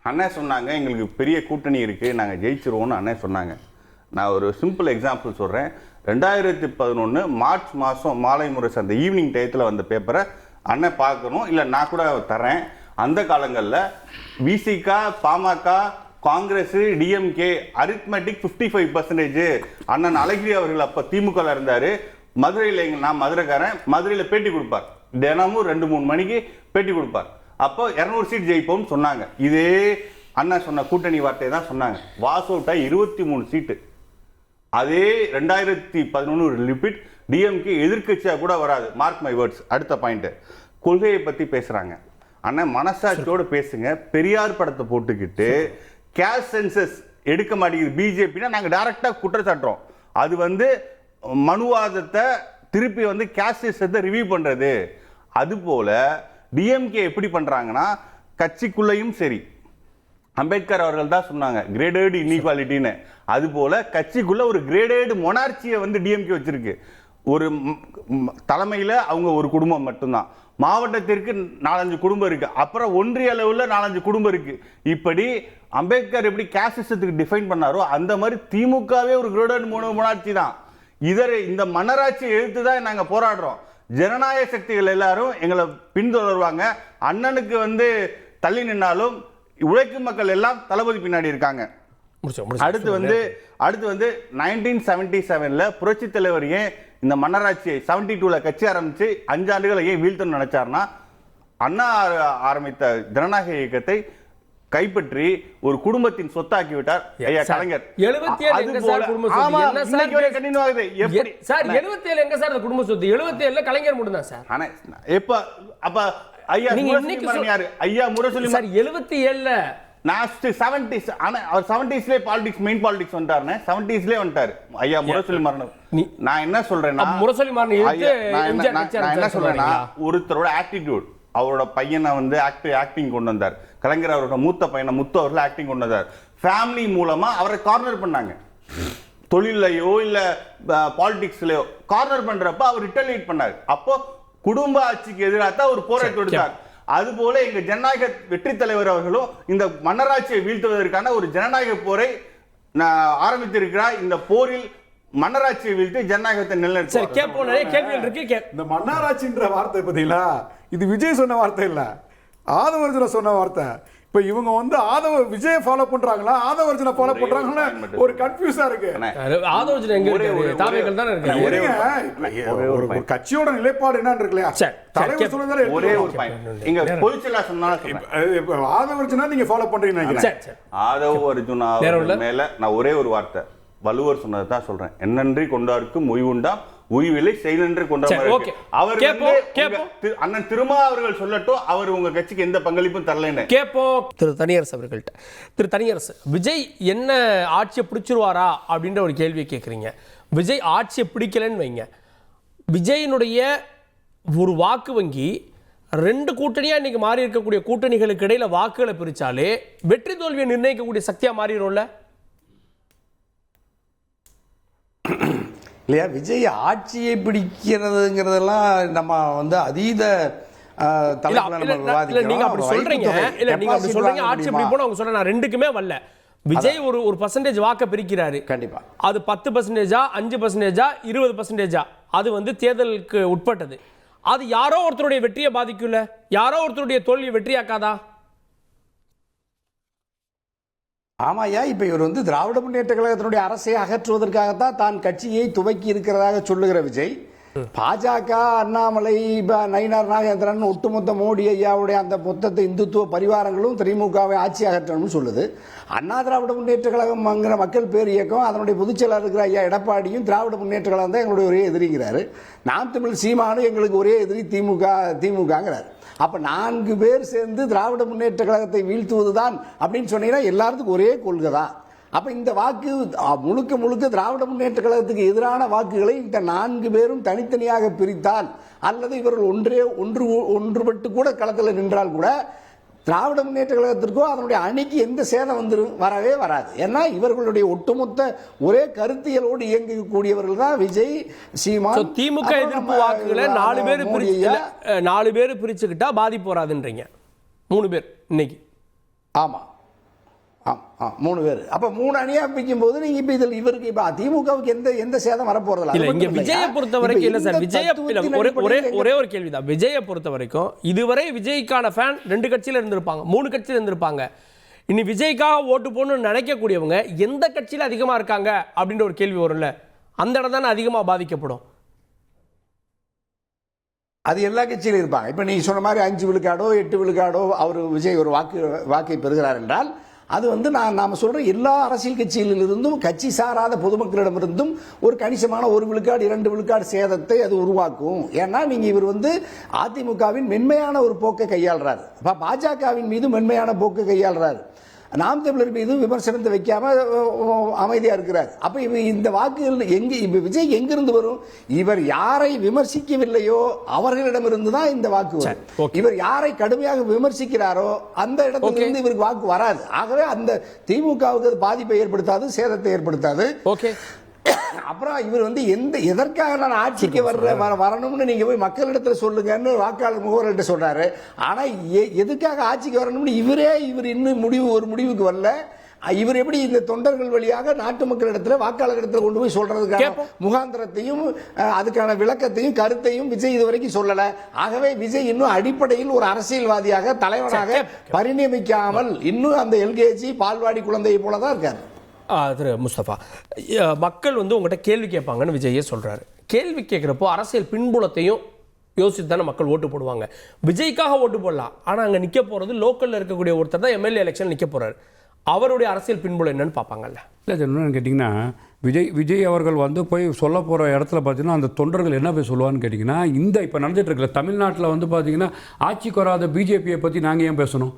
அண்ணா சொன்னாங்க எங்களுக்கு பெரிய கூட்டணி இருக்கு, நாங்க ஜெயிச்சிருவோம்னு அண்ணா சொன்னாங்க. நான் ஒரு சிம்பிள் எக்ஸாம்பிள் சொல்றேன். 2011 மார்ச் மாதம் மாலை முரசு அந்த ஈவினிங் டயத்தில் வந்த பேப்பரை அண்ணன் பார்க்கணும், இல்லை நான் கூட தரேன். அந்த காலங்களில் விசிக, பாமக, காங்கிரஸ், டிஎம்கே அரித்மெட்டிக் 55%. அண்ணன் அழகிரி அவர்கள் அப்போ திமுக இருந்தார். மதுரையில் நான் மதுரைக்காரன், மதுரையில் பேட்டி கொடுப்பார். தினமும் 2-3 மணிக்கு பேட்டி கொடுப்பார். அப்போ 200 சீட் ஜெயிப்போம்னு சொன்னாங்க. இதே அண்ணா சொன்ன கூட்டணி வார்த்தையை தான் சொன்னாங்க. வாஸ் அவுட்டா 23 சீட்டு. அதே 2011 ரிப்பீட். டிஎம்கே எதிர்கட்சியா கூட வராது. Mark my words. அடுத்த பாயிண்ட், கொள்கையை பத்தி பேசுறாங்க. அண்ணா மனசாட்சியோட பேசுங்க. பெரியார் படத்தை போட்டுக்கிட்டு கேஷ் சென்சஸ் எடுக்க மாட்டேங்குது பிஜேபினா நாங்க டைரக்டா குற்றச்சாட்டுறோம். அது மனுவாதத்தை திருப்பி கேஷ் சென்சஸை ரிவ்யூ பண்றது. அது போல டிஎம்கே எப்படி பண்றாங்கன்னா, கட்சிக்குள்ளையும் சரி, அம்பேத்கர் அவர்கள் தான் சொன்னாங்க கிரேடட் இன்இக்வாலிட்டின்னு. அது போல கட்சிக்குள்ள ஒரு கிரேடட் மொனார்ச்சியை டிஎம்கே வச்சிருக்கு. ஒரு தலைமையில அவங்க ஒரு குடும்பம் மட்டும்தான், மாவட்டத்திற்கு 4-5 குடும்பம் இருக்கு, அப்புறம் ஒன்றிய அளவில் 4-5 குடும்பம் இருக்கு. இப்படி அம்பேத்கர் எப்படி கேஸ்டிசத்துக்கு டிஃபைன் பண்ணாரோ அந்த மாதிரி திமுகவே ஒரு கிரேடட் மொனார்ச்சி தான். இந்த மன்னராட்சியை எதிர்த்து தான் நாங்க போராடுறோம். ஜனநாயக சக்திகள் எல்லாரும் எங்களை பின்தொடர்வாங்க. அண்ணனுக்கு தள்ளி நின்னாலும் உழைக்கும் மக்கள் எல்லாம் தளபதி பின்னாடி இருக்காங்க. அடுத்து 1977 புரட்சி தலைவர் ஏன் இந்த மன்னராட்சியை 72ல கட்சி ஆரம்பிச்சு 5 ஆண்டுகளை ஏன் வீழ்த்தணும்னு நினைச்சார்னா, அண்ணா ஆரம்பித்த ஜனநாயக இயக்கத்தை கைப்பற்றி ஒரு குடும்பத்தின் சொத்தாக்கி விட்டார் ஐயா கலைஞர். 77 எங்க சார் குடும்ப சொத்து? என்ன சார் கண்டினியூ ஆகுது? எப்படி சார் 77 எங்க சார் குடும்ப சொத்து? 77ல கலைஞர் மட்டும் தான் சார். ஆனா எப்ப அப்ப ஐயா முரசொலி யாரு? ஐயா முரசொலி சார் 77ல லாஸ்ட் 70s. ஆனா அவர் 70ஸ்லயே பாலிடிக்ஸ் மெயின் பாலிடிக்ஸ் வந்துட்டாருன்னு 70ஸ்லயே வந்துட்டாரு ஐயா முரசொலி மரணம். நான் என்ன சொல்றேன்னா, முரசொலி மரணம் நான் என்ன சொல்றேன்னா, ஒருத்தரோட ஆட்டிடியூட், அவரோட பையனை ஆக்டிங் கொண்டு வந்தார். கலைஞர் அவரோட மூத்த பையனை முத்து அவர்கள் ஆக்டிங் கொண்டு வந்தார். ஃபேமிலி மூலமா அவரை கார்னர் பண்ணாங்க. தொழிலையோ இல்ல பாலிடிக்ஸ்லயோ கார்னர் பண்றப்ப அவர் ரிட்டலியேட் பண்ணார். அப்போ குடும்ப ஆட்சிக்கு எதிராக தான் ஒரு போராட்டம் கொடுத்தார். அது போல எங்க ஜனநாயக வெற்றி தலைவர் அவர்களும் இந்த மன்னராட்சியை வீழ்த்துவதற்கான ஒரு ஜனநாயக போரை ஆரம்பித்திருக்கிறார். இந்த போரில் மன்னராட்சியை வீழ்த்தி ஜனநாயகத்தை நிலைநிறுத்தி. இந்த மன்னராட்சின்ற வார்த்தை பத்திங்களா, இது விஜய் சொன்ன வார்த்தை இல்ல, ஆதவர்ஜுன சொன்ன வார்த்தை. இப்ப இவங்க ஆதவ விஜய ஃபாலோ பண்றாங்களா, ஆதவர்ஜுன ஃபாலோ பண்றாங்களா, ஒரு கன்ஃபியூஸா இருக்கு. ஆதவர்ஜுன எங்க இருக்கு? தாவேகள் தான் இருக்கு. ஒரு கட்சியோட நிலைப்பாடு என்னன்னு இருக்குலையா, தலைவர் சொல்றதால ஒரே ஒரு பாயிண்ட் இங்க பொலிச்சலா சொன்னாலும் ஆதவர்ஜுனா நீங்க ஃபாலோ பண்றீங்கன்னு நினைக்கிறேன். ஆதவர்ஜுனா மேல நான் ஒரே ஒரு வார்த்தை வள்ளுவர் சொன்னதை தான் சொல்றேன். என்னன்றி கொண்டாருக்கும் உய்வுண்டா, உய்விலை செயலென்று கொண்டார். அவர் அண்ணன் திருமா அவர்கள் சொல்லட்டும், அவர் உங்க கட்சிக்கு எந்த பங்களிப்பும் தரலன்னு கேட்போம். திரு தனியரசு அவர்கள்ட்ட, திரு தனியரசு, விஜய் என்ன ஆட்சியை பிடிச்சிருவாரா அப்படின்ற ஒரு கேள்வியை கேட்குறீங்க. விஜய் ஆட்சியை பிடிக்கலன்னு வைங்க, விஜயினுடைய ஒரு வாக்கு வங்கி 2 கூட்டணியா இன்னைக்கு மாறி இருக்கக்கூடிய கூட்டணிகளுக்கு இடையில வாக்குகளை பிரிச்சாலே வெற்றி தோல்வியை நிர்ணயிக்கக்கூடிய சக்தியா மாறிடும்ல. இல்லையா? விஜய் ஆட்சியை பிடிக்கிறதுங்கிறதெல்லாம் நம்ம வந்து அதீத நீங்க அப்படி சொல்றீங்க, இல்ல நீங்க அப்படி சொல்றீங்க ஆட்சி எப்படி போன அவங்க சொல்ற, நான் ரெண்டுக்குமே வரல. விஜய் ஒரு பர்சன்டேஜ் வாக்க பிரிக்கிறாரு, கண்டிப்பா அது 10%, 5%, 20%, அது வந்து தேர்தலுக்கு உட்பட்டது. அது யாரோ ஒருத்தருடைய வெற்றியை பாதிக்கும்ல, யாரோ ஒருத்தருடைய தோல்வியை வெற்றியாக்காதா? ஆமாயா, இப்ப இவர் வந்து திராவிட முன்னேற்ற கழகத்தினுடைய அரசை அகற்றுவதற்காகத்தான் தான் கட்சியை துவக்கி இருக்கிறதாக சொல்லுகிற விஜய், பாஜக, அண்ணாமலை, நயினார் நாகேந்திரன், ஒட்டுமொத்த மோடி ஐயாவுடைய அந்த மொத்தத்தை இந்துத்துவ பரிவாரங்களும் திமுகவை ஆட்சி அகற்றணும்னு சொல்லுது. அண்ணா திராவிட முன்னேற்ற கழகம்ங்கிற மக்கள் பேர் இயக்கம், அதனுடைய பொதுச் செயலாளர் இருக்கிற ஐயா எடப்பாடியும் திராவிட முன்னேற்ற கழகம் தான் எங்களுடைய ஒரே எதிரிங்கிறாரு. நாம் தமிழ் சீமானும் எங்களுக்கு ஒரே எதிரி திமுகங்கிறார். அப்ப 4 பேர் சேர்ந்து திராவிட முன்னேற்ற கழகத்தை வீழ்த்துவதுதான் அப்படின்னு சொன்னீங்கன்னா எல்லாத்துக்கும் ஒரே கொள்கை தான். அப்ப இந்த வாக்கு முழுக்க முழுக்க திராவிட முன்னேற்ற கழகத்துக்கு எதிரான வாக்குகளை இந்த 4 பேரும் தனித்தனியாக பிரித்தால், அல்லது இவர்கள் ஒன்றுபட்டு கூட களத்தில் நின்றால் கூட திராவிட முன்னேற்ற கழகத்திற்கோ அதனுடைய அணிக்கு எந்த சேதம் வரவே வராது. ஏன்னா இவர்களுடைய ஒட்டுமொத்த ஒரே கருத்தியலோடு இயங்கக்கூடியவர்கள் தான் விஜய், சீமான். திமுக எதிர்ப்பு வாக்குகளை 4 பேர் பிரிச்சுக்கிட்டா பாதிப்பு வராதுன்றீங்க. 3 பேர் இன்னைக்கு. ஆமா 3 பேர். அப்ப 3 அணியா பிரிக்கும் போது நீங்க இப்ப இதில் இவருக்கு இப்ப திமுகவுக்கு எந்த சேதம் வரப்போறதில்ல. இல்ல, இங்க விஜயை பொறுத்த வரைக்கும் இல்ல சார், ஒரே ஒரு கேள்விதான். விஜயை பொறுத்த வரைக்கும் இதுவரை விஜய்க்கான ஃபேன் 2 கட்சியில இருந்திருப்பாங்க, 3 கட்சியில இருந்திருப்பாங்க. இனி விஜய்க்காக ஓட்டு போடணும்னு நினைக்கக்கூடியவங்க எந்த கட்சியில அதிகமா இருக்காங்க அப்படின்ற ஒரு கேள்வி வரும்ல, அந்த இடம் தானே அதிகமா பாதிக்கப்படும். அது எல்லா கட்சியிலும் இருப்பாங்க. இப்ப நீங்க சொன்ன மாதிரி 5 விழுக்காடோ 8 விழுக்காடோ அவர் விஜய் ஒரு வாக்கை பெறுகிறார் என்றால், அது வந்து நாம சொல்ற எல்லா அரசியல் கட்சிகளிலிருந்தும் கட்சி சாராத பொதுமக்களிடமிருந்தும் ஒரு கணிசமான 1 விழுக்காடு 2 விழுக்காடு சேதத்தை அது உருவாக்கும். ஏன்னா நீங்க இவர் வந்து அதிமுகவின் மென்மையான ஒரு போக்கை கையாளுறாரு, பாஜகவின் மீது மென்மையான போக்கை கையாளுறாரு, நாம் தமிழர் மீது விமர்சனத்தை வைக்காம அமைதியா இருக்கிறார். அப்ப இந்த வாக்குகள் விஜய் எங்கிருந்து வரும்? இவர் யாரை விமர்சிக்கவில்லையோ அவர்களிடமிருந்து தான் இந்த வாக்கு வரும். இவர் யாரை கடுமையாக விமர்சிக்கிறாரோ அந்த இடத்திலிருந்து இவருக்கு வாக்கு வராது. ஆகவே அந்த திமுகவுக்கு பாதிப்பை ஏற்படுத்தாது, சேதத்தை ஏற்படுத்தாது. அப்புறம் இவர் வந்து எதற்காக நான் ஆட்சிக்கு வரணும்னு நீங்க போய் மக்களிடத்துல சொல்லுங்கன்னு வாக்காளர் முகவர்கிட்ட சொல்றாரு. ஆனா எதுக்காக ஆட்சிக்கு வரணும்னு இவர் இன்னும் ஒரு முடிவுக்கு வரல. இவர் எப்படி இந்த தொண்டர்கள் வழியாக நாட்டு மக்களிடத்துல வாக்காளர்களிடத்துல கொண்டு போய் சொல்றதுக்கான முகாந்திரத்தையும் அதுக்கான விளக்கத்தையும் கருத்தையும் விஜய் இதுவரைக்கும் சொல்லல. ஆகவே விஜய் இன்னும் அடிப்படையில் ஒரு அரசியல்வாதியாக தலைவராக பரிணமிக்காமல் இன்னும் அந்த எல்கேஜி பால்வாடி குழந்தையை போலதான் இருக்காரு. திரு முஸ்தபா, மக்கள் வந்து உங்கள்கிட்ட கேள்வி கேட்பாங்கன்னு விஜயே சொல்றாரு. கேள்வி கேட்குறப்போ அரசியல் பின்புலத்தையும் யோசித்து தானே மக்கள் ஓட்டு போடுவாங்க. விஜய்க்காக ஓட்டு போடலாம், ஆனால் அங்கே நிற்க போகிறது லோக்கலில் இருக்கக்கூடிய ஒருத்தர் தான் எம்எல்ஏ எலெக்ஷன் நிற்க போகிறாரு. அவருடைய அரசியல் பின்புலம் என்னன்னு பார்ப்பாங்கல்ல. இல்லை, என்னன்னு கேட்டிங்கன்னா விஜய் அவர்கள் வந்து போய் சொல்ல போகிற இடத்துல பார்த்தீங்கன்னா அந்த தொண்டர்கள் என்ன போய் சொல்லுவான்னு கேட்டிங்கன்னா, இப்போ நடந்துட்டு இருக்கல தமிழ்நாட்டில் வந்து பார்த்தீங்கன்னா ஆட்சிக்கு வராத பிஜேபியை பற்றி நாங்கள் ஏன் பேசணும்?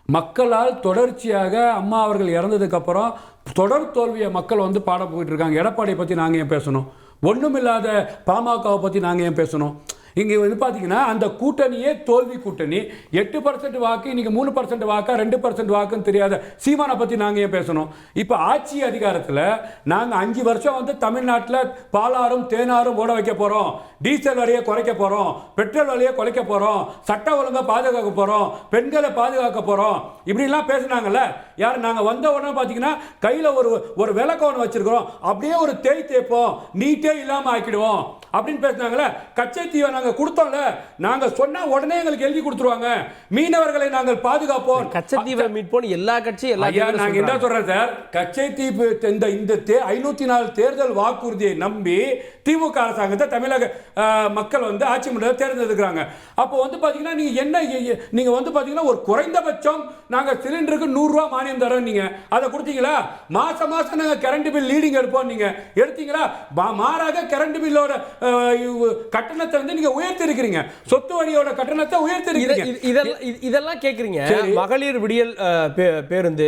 மக்களால் தொடர்ச்சியாக அம்மா அவர்கள் இறந்ததுக்கப்புறம் தொடர் தோல்வியை மக்கள் வந்து பாட போயிட்டு இருக்காங்க. எடப்பாடியை பற்றி நாங்கள் ஏன் பேசணும்? ஒன்றுமில்லாத பாமகவை பற்றி நாங்கள் ஏன் பேசணும்? இங்கே வந்து பார்த்தீங்கன்னா அந்த கூட்டணியே தோல்வி கூட்டணி. 8% வாக்கு இன்னைக்கு 3% வாக்கா 2% வாக்குன்னு தெரியாத சீமானை பற்றி நாங்கள் ஏன் பேசணும்? இப்போ ஆட்சி அதிகாரத்தில் நாங்கள் 5 வருஷம் வந்து தமிழ்நாட்டில் பாலாறும் தேனாரும் ஓட வைக்க போகிறோம், டீசல் விலையை குறைக்க போகிறோம், பெட்ரோல் விலையை குறைக்க போகிறோம், சட்ட ஒழுங்கை பாதுகாக்க போகிறோம், பெண்களை பாதுகாக்க போகிறோம், இப்படிலாம் பேசுனாங்கல்ல. யார் நாங்கள் வந்த உடனே பார்த்தீங்கன்னா கையில் ஒரு விளக்கோன்னு வச்சிருக்கிறோம், அப்படியே ஒரு தேய்ப்போம், நீட்டே இல்லாமல் ஆக்கிடுவோம் அப்படின்னு பேசினாங்களே. கச்சைத்தீவை நாங்கள் கொடுத்தோம்ல, நாங்கள் சொன்னால் உடனே எங்களுக்கு எழுதி கொடுத்துருவாங்க, மீனவர்களை நாங்கள் பாதுகாப்போம். கச்சைத்தீவை மீட்போம் எல்லா கட்சியும் நாங்கள் என்ன சொல்கிறேன் சார், கச்சைத்தீவு இந்த 504 தேர்தல் வாக்குறுதியை நம்பி திமுக அரசாங்கத்தை தமிழக மக்கள் வந்து ஆட்சி மன்றத்தை தேர்ந்தெடுக்கிறாங்க. அப்போ வந்து பார்த்தீங்கன்னா நீங்கள் வந்து பார்த்தீங்கன்னா ஒரு குறைந்தபட்சம் நாங்கள் சிலிண்டருக்கு 100 ரூபா மானியம் தரோம், நீங்கள் அதை கொடுத்தீங்களா? மாதம் நாங்கள் கரண்ட் பில் லீடிங் எடுப்போம், நீங்கள் எடுத்தீங்களா? மாறாக கரண்ட் பில்லோட கட்டணத்தை வந்து நீங்க உயர்த்தி இருக்கிறீங்க, சொத்து வரியோட கட்டணத்தை உயர்த்தி இருக்கிறீங்க. இதெல்லாம் கேக்குறீங்க. மகளிர் விடியல் பேருந்து,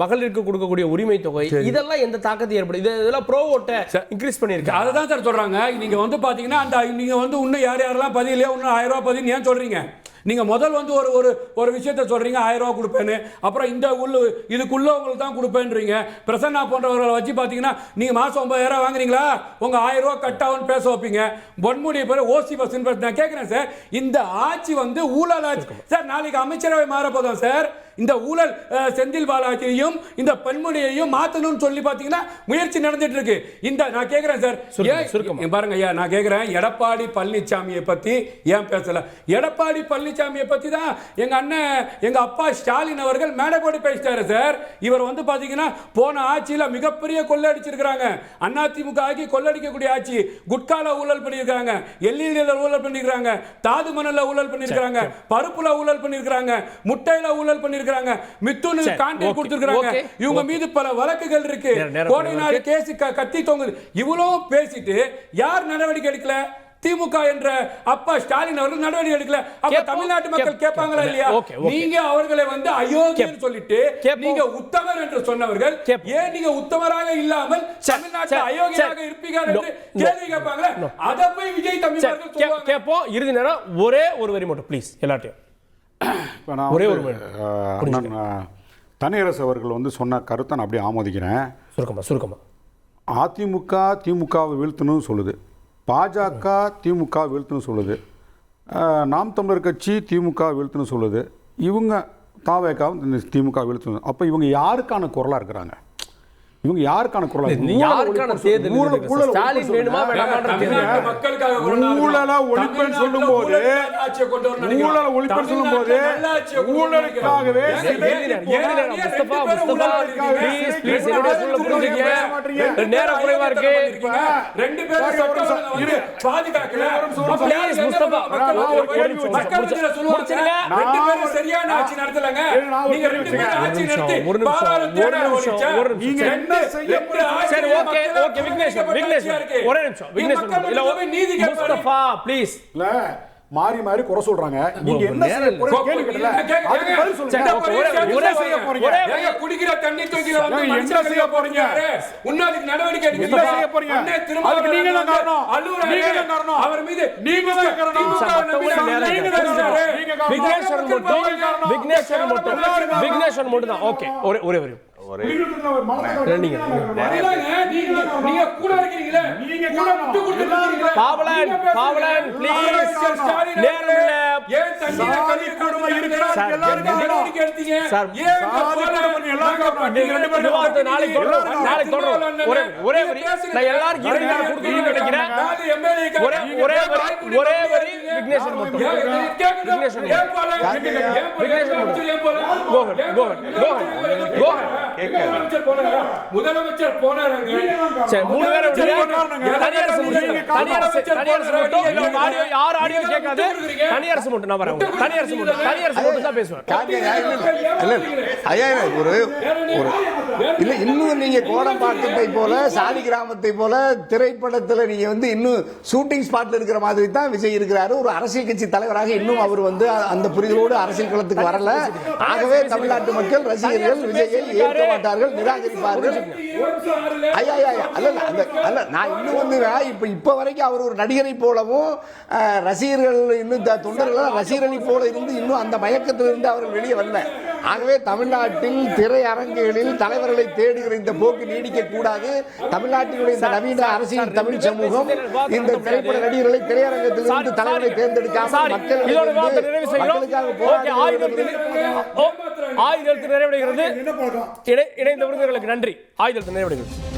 மகளிருக்கு கொடுக்கக்கூடிய உரிமை தொகை, இதெல்லாம் எந்த தாக்கத்தை ஏற்படுது? இதெல்லாம் ப்ரோ ஓட்டை இன்க்ரீஸ் பண்ணிருக்கு. அதை தான் சார் சொல்றாங்க. நீங்க வந்து பாத்தீங்கன்னா அந்த நீங்க வந்து இன்னும் யாரெல்லாம் பதிலையோ இன்னும் 1000 ரூபாய் பதிவு ஏன் சொல்றீங்க? நீங்க முதல் வந்து ஒரு ஒரு ஒரு விஷயத்தை சொல்றீங்க 1000 ரூபாய் கொடுப்பேன்னு, அப்புறம் இந்த இதுக்குள்ள உங்களுக்கு தான் கொடுப்பேன்றீங்க. பிரசன்னா போன்றவர்களை வச்சு பாத்தீங்கன்னா நீங்க மாசம் 9,000 வாங்குறீங்களா, உங்க 1000 ரூபாய் கட் ஆகும்னு பேச வைப்பீங்க. பொன்முடியை பேர் ஓசி பஸ். நான் கேட்கிறேன் சார், இந்த ஆட்சி வந்து ஊழல் ஆட்சி சார். நாளைக்கு அமைச்சரவை மாறப்போதும் சார். இந்த ஊழல் செந்தில் பாலாஜியையும் இந்த பெண்மணியையும் மாத்தணும்னு சொல்லி பாத்தீங்கன்னா முயற்சி நடந்துட்டு இருக்கு. இந்த நான் கேக்குறேன் சார், பாருங்க ஐயா, நான் கேக்குறேன் எடப்பாடி பழனிசாமியை பத்தி ஏன் பேசல? எடப்பாடி பழனிசாமியை பத்தி தான் எங்க அண்ணன் எங்க அப்பா ஸ்டாலின் அவர்கள் மேடை போட்டு பேசிட்டாரு சார். இவர் வந்து பாத்தீங்கன்னா போன ஆட்சியில மிகப்பெரிய கொள்ளை அடிச்சிருக்காங்க. அதிமுக ஆகி கொள்ளடிக்கக்கூடிய ஆட்சி. குட்கால ஊழல் பண்ணிருக்காங்க, எல்இடில ஊழல் பண்ணிருக்காங்க, தாது மணல்ல ஊழல் பண்ணிருக்காங்க, பருப்புல ஊழல் பண்ணிருக்காங்க, முட்டையில ஊழல் பண்ணி மித்துனுக்கு கான்ட்ராக்ட் கொடுத்திருக்காங்க. இவங்க மீது பல வழக்குகள் இருக்கு. கோடைநாடு கேஸ் கத்தி தொங்குது. இவ்வளவு பேசிட்டு யார் நடவடிக்கை எடுக்கல? திமுக என்ற அப்பா ஸ்டாலின் அவர்கள் நடவடிக்கை எடுக்கல. அப்ப தமிழ்நாட்டு மக்கள் கேட்பாங்களா இல்லையா? நீங்க அவர்களை வந்து அயோக்கியன்னு சொல்லிட்டு நீங்க உத்தமர் என்று சொன்னவர்கள் ஏன் நீங்க உத்தமராக இல்லாமல் தமிழ்நாட்டு அயோக்கியராக இருப்பீங்க என்று கேள்வி கேட்பாங்களா? அத போய் விஜய் தமிழர்கள் சொல்லுவாங்க. கேட்போம். இறுதி நேரம் ஒரே ஒரு வரி மட்டும் ப்ளீஸ் எல்லாத்தையும். ஒரே ஒரு தனியரசு அவர்கள் வந்து சொன்ன கருத்தை நான் அப்படியே ஆமோதிக்கிறேன். சுருக்கமா அதிமுக திமுகவை வீழ்த்தணும்னு சொல்லுது, பாஜக திமுக வீழ்த்தணும்னு சொல்லுது, நாம் தமிழர் கட்சி திமுக வீழ்த்தணும்னு சொல்லுது, இவங்க தாவேக்காவும் திமுக வீழ்த்தணும். அப்போ இவங்க யாருக்கான குரலாக இருக்கிறாங்க? இவங்க யாருக்கான குரல்? யாருக்கான தேர்தல்? ஸ்டாலின் வேணுமா வேண்டாமான்ற ஊழலை ஒழிப்பேன்னு சொல்லும்போது ஊழலுக்காகவே நேரம் குறைவா இருக்கு. சரி, ஓகே ஓகே விக்னேஷ் ஒரே நிமிஷம். விக்னேஷ் இல்ல முஸ்தபா ப்ளீஸ். இல்ல மாறி மாறி குறை சொல்றாங்க. நீங்க என்ன கேள்வி கேட்டல அதுக்கு பதில் சொல்லுங்க. ஒரே செய்ய போறீங்க. ஏங்க குடிக்கிற தண்ணி தொட்டில வந்து என்ன செய்ய போறீங்க? உன்னாதுக்கு நடவடிக்கை எடுங்க. என்ன செய்ய போறீங்க? அதுக்கு நீங்க தான் காரணம். நீங்க தான் காரணம். அவர் மீது நீங்க தான் காரணம். விக்னேஷ் மட்டும் தான். ஓகே ஒரே ஒரே பாவலன் ப்ளீஸ். முதலமைச்சர் போனாருங்க. சரி, மூணு பேரை யார் ஆடியோ கேட்காது. தனியரசு மட்டும் நான் வரேன். தனியரசு மட்டும் தான் பேசுவேன். இல்ல இன்னும் நீங்க கோடம்பாக்கத்தை போல சாலி கிராமத்தை போல திரைப்படத்துல நீங்க வந்து இன்னும் ஷூட்டிங் ஸ்பாட்ல இருக்கிற மாதிரி தான் விஜய் இருக்கிறாரு. ஒரு அரசியல் கட்சி தலைவராக இன்னும் அவர் வந்து அந்த புரிதலோடு அரசியல் களத்துக்கு வரல. ஆகவே தமிழ்நாட்டு மக்கள் ரசிகர்கள் விஜயை ஏற்க மாட்டார்கள், நிராகரிப்பார்கள். அல்ல நான் இன்னும் வந்து இப்ப வரைக்கும் அவர் ஒரு நடிகரை போலவும் ரசிகர்கள் இன்னும் தொண்டர்கள் ரசிகர்களை போல இருந்து இன்னும் அந்த மயக்கத்திலிருந்து அவர்கள் வெளியே வரல. ஆகவே தமிழ்நாட்டில் திரையரங்குகளில் தலைவர்களை தேடுகிற இந்த போக்கு நீடிக்க கூடாது. தமிழ்நாட்டினுடைய இந்த நவீன அரசியல் தமிழ் சமூகம் இந்த திரைப்பட நடிகர்களை திரையரங்கத்தில் இருந்து தலைவரை தேர்ந்தெடுக்காமல் மக்களுக்காக ஆயுதத்தில் நிறைவடைகிறது. இணைந்த விருதுகளுக்கு நன்றி. ஆயுதத்தில் நிறைவடைகிறது.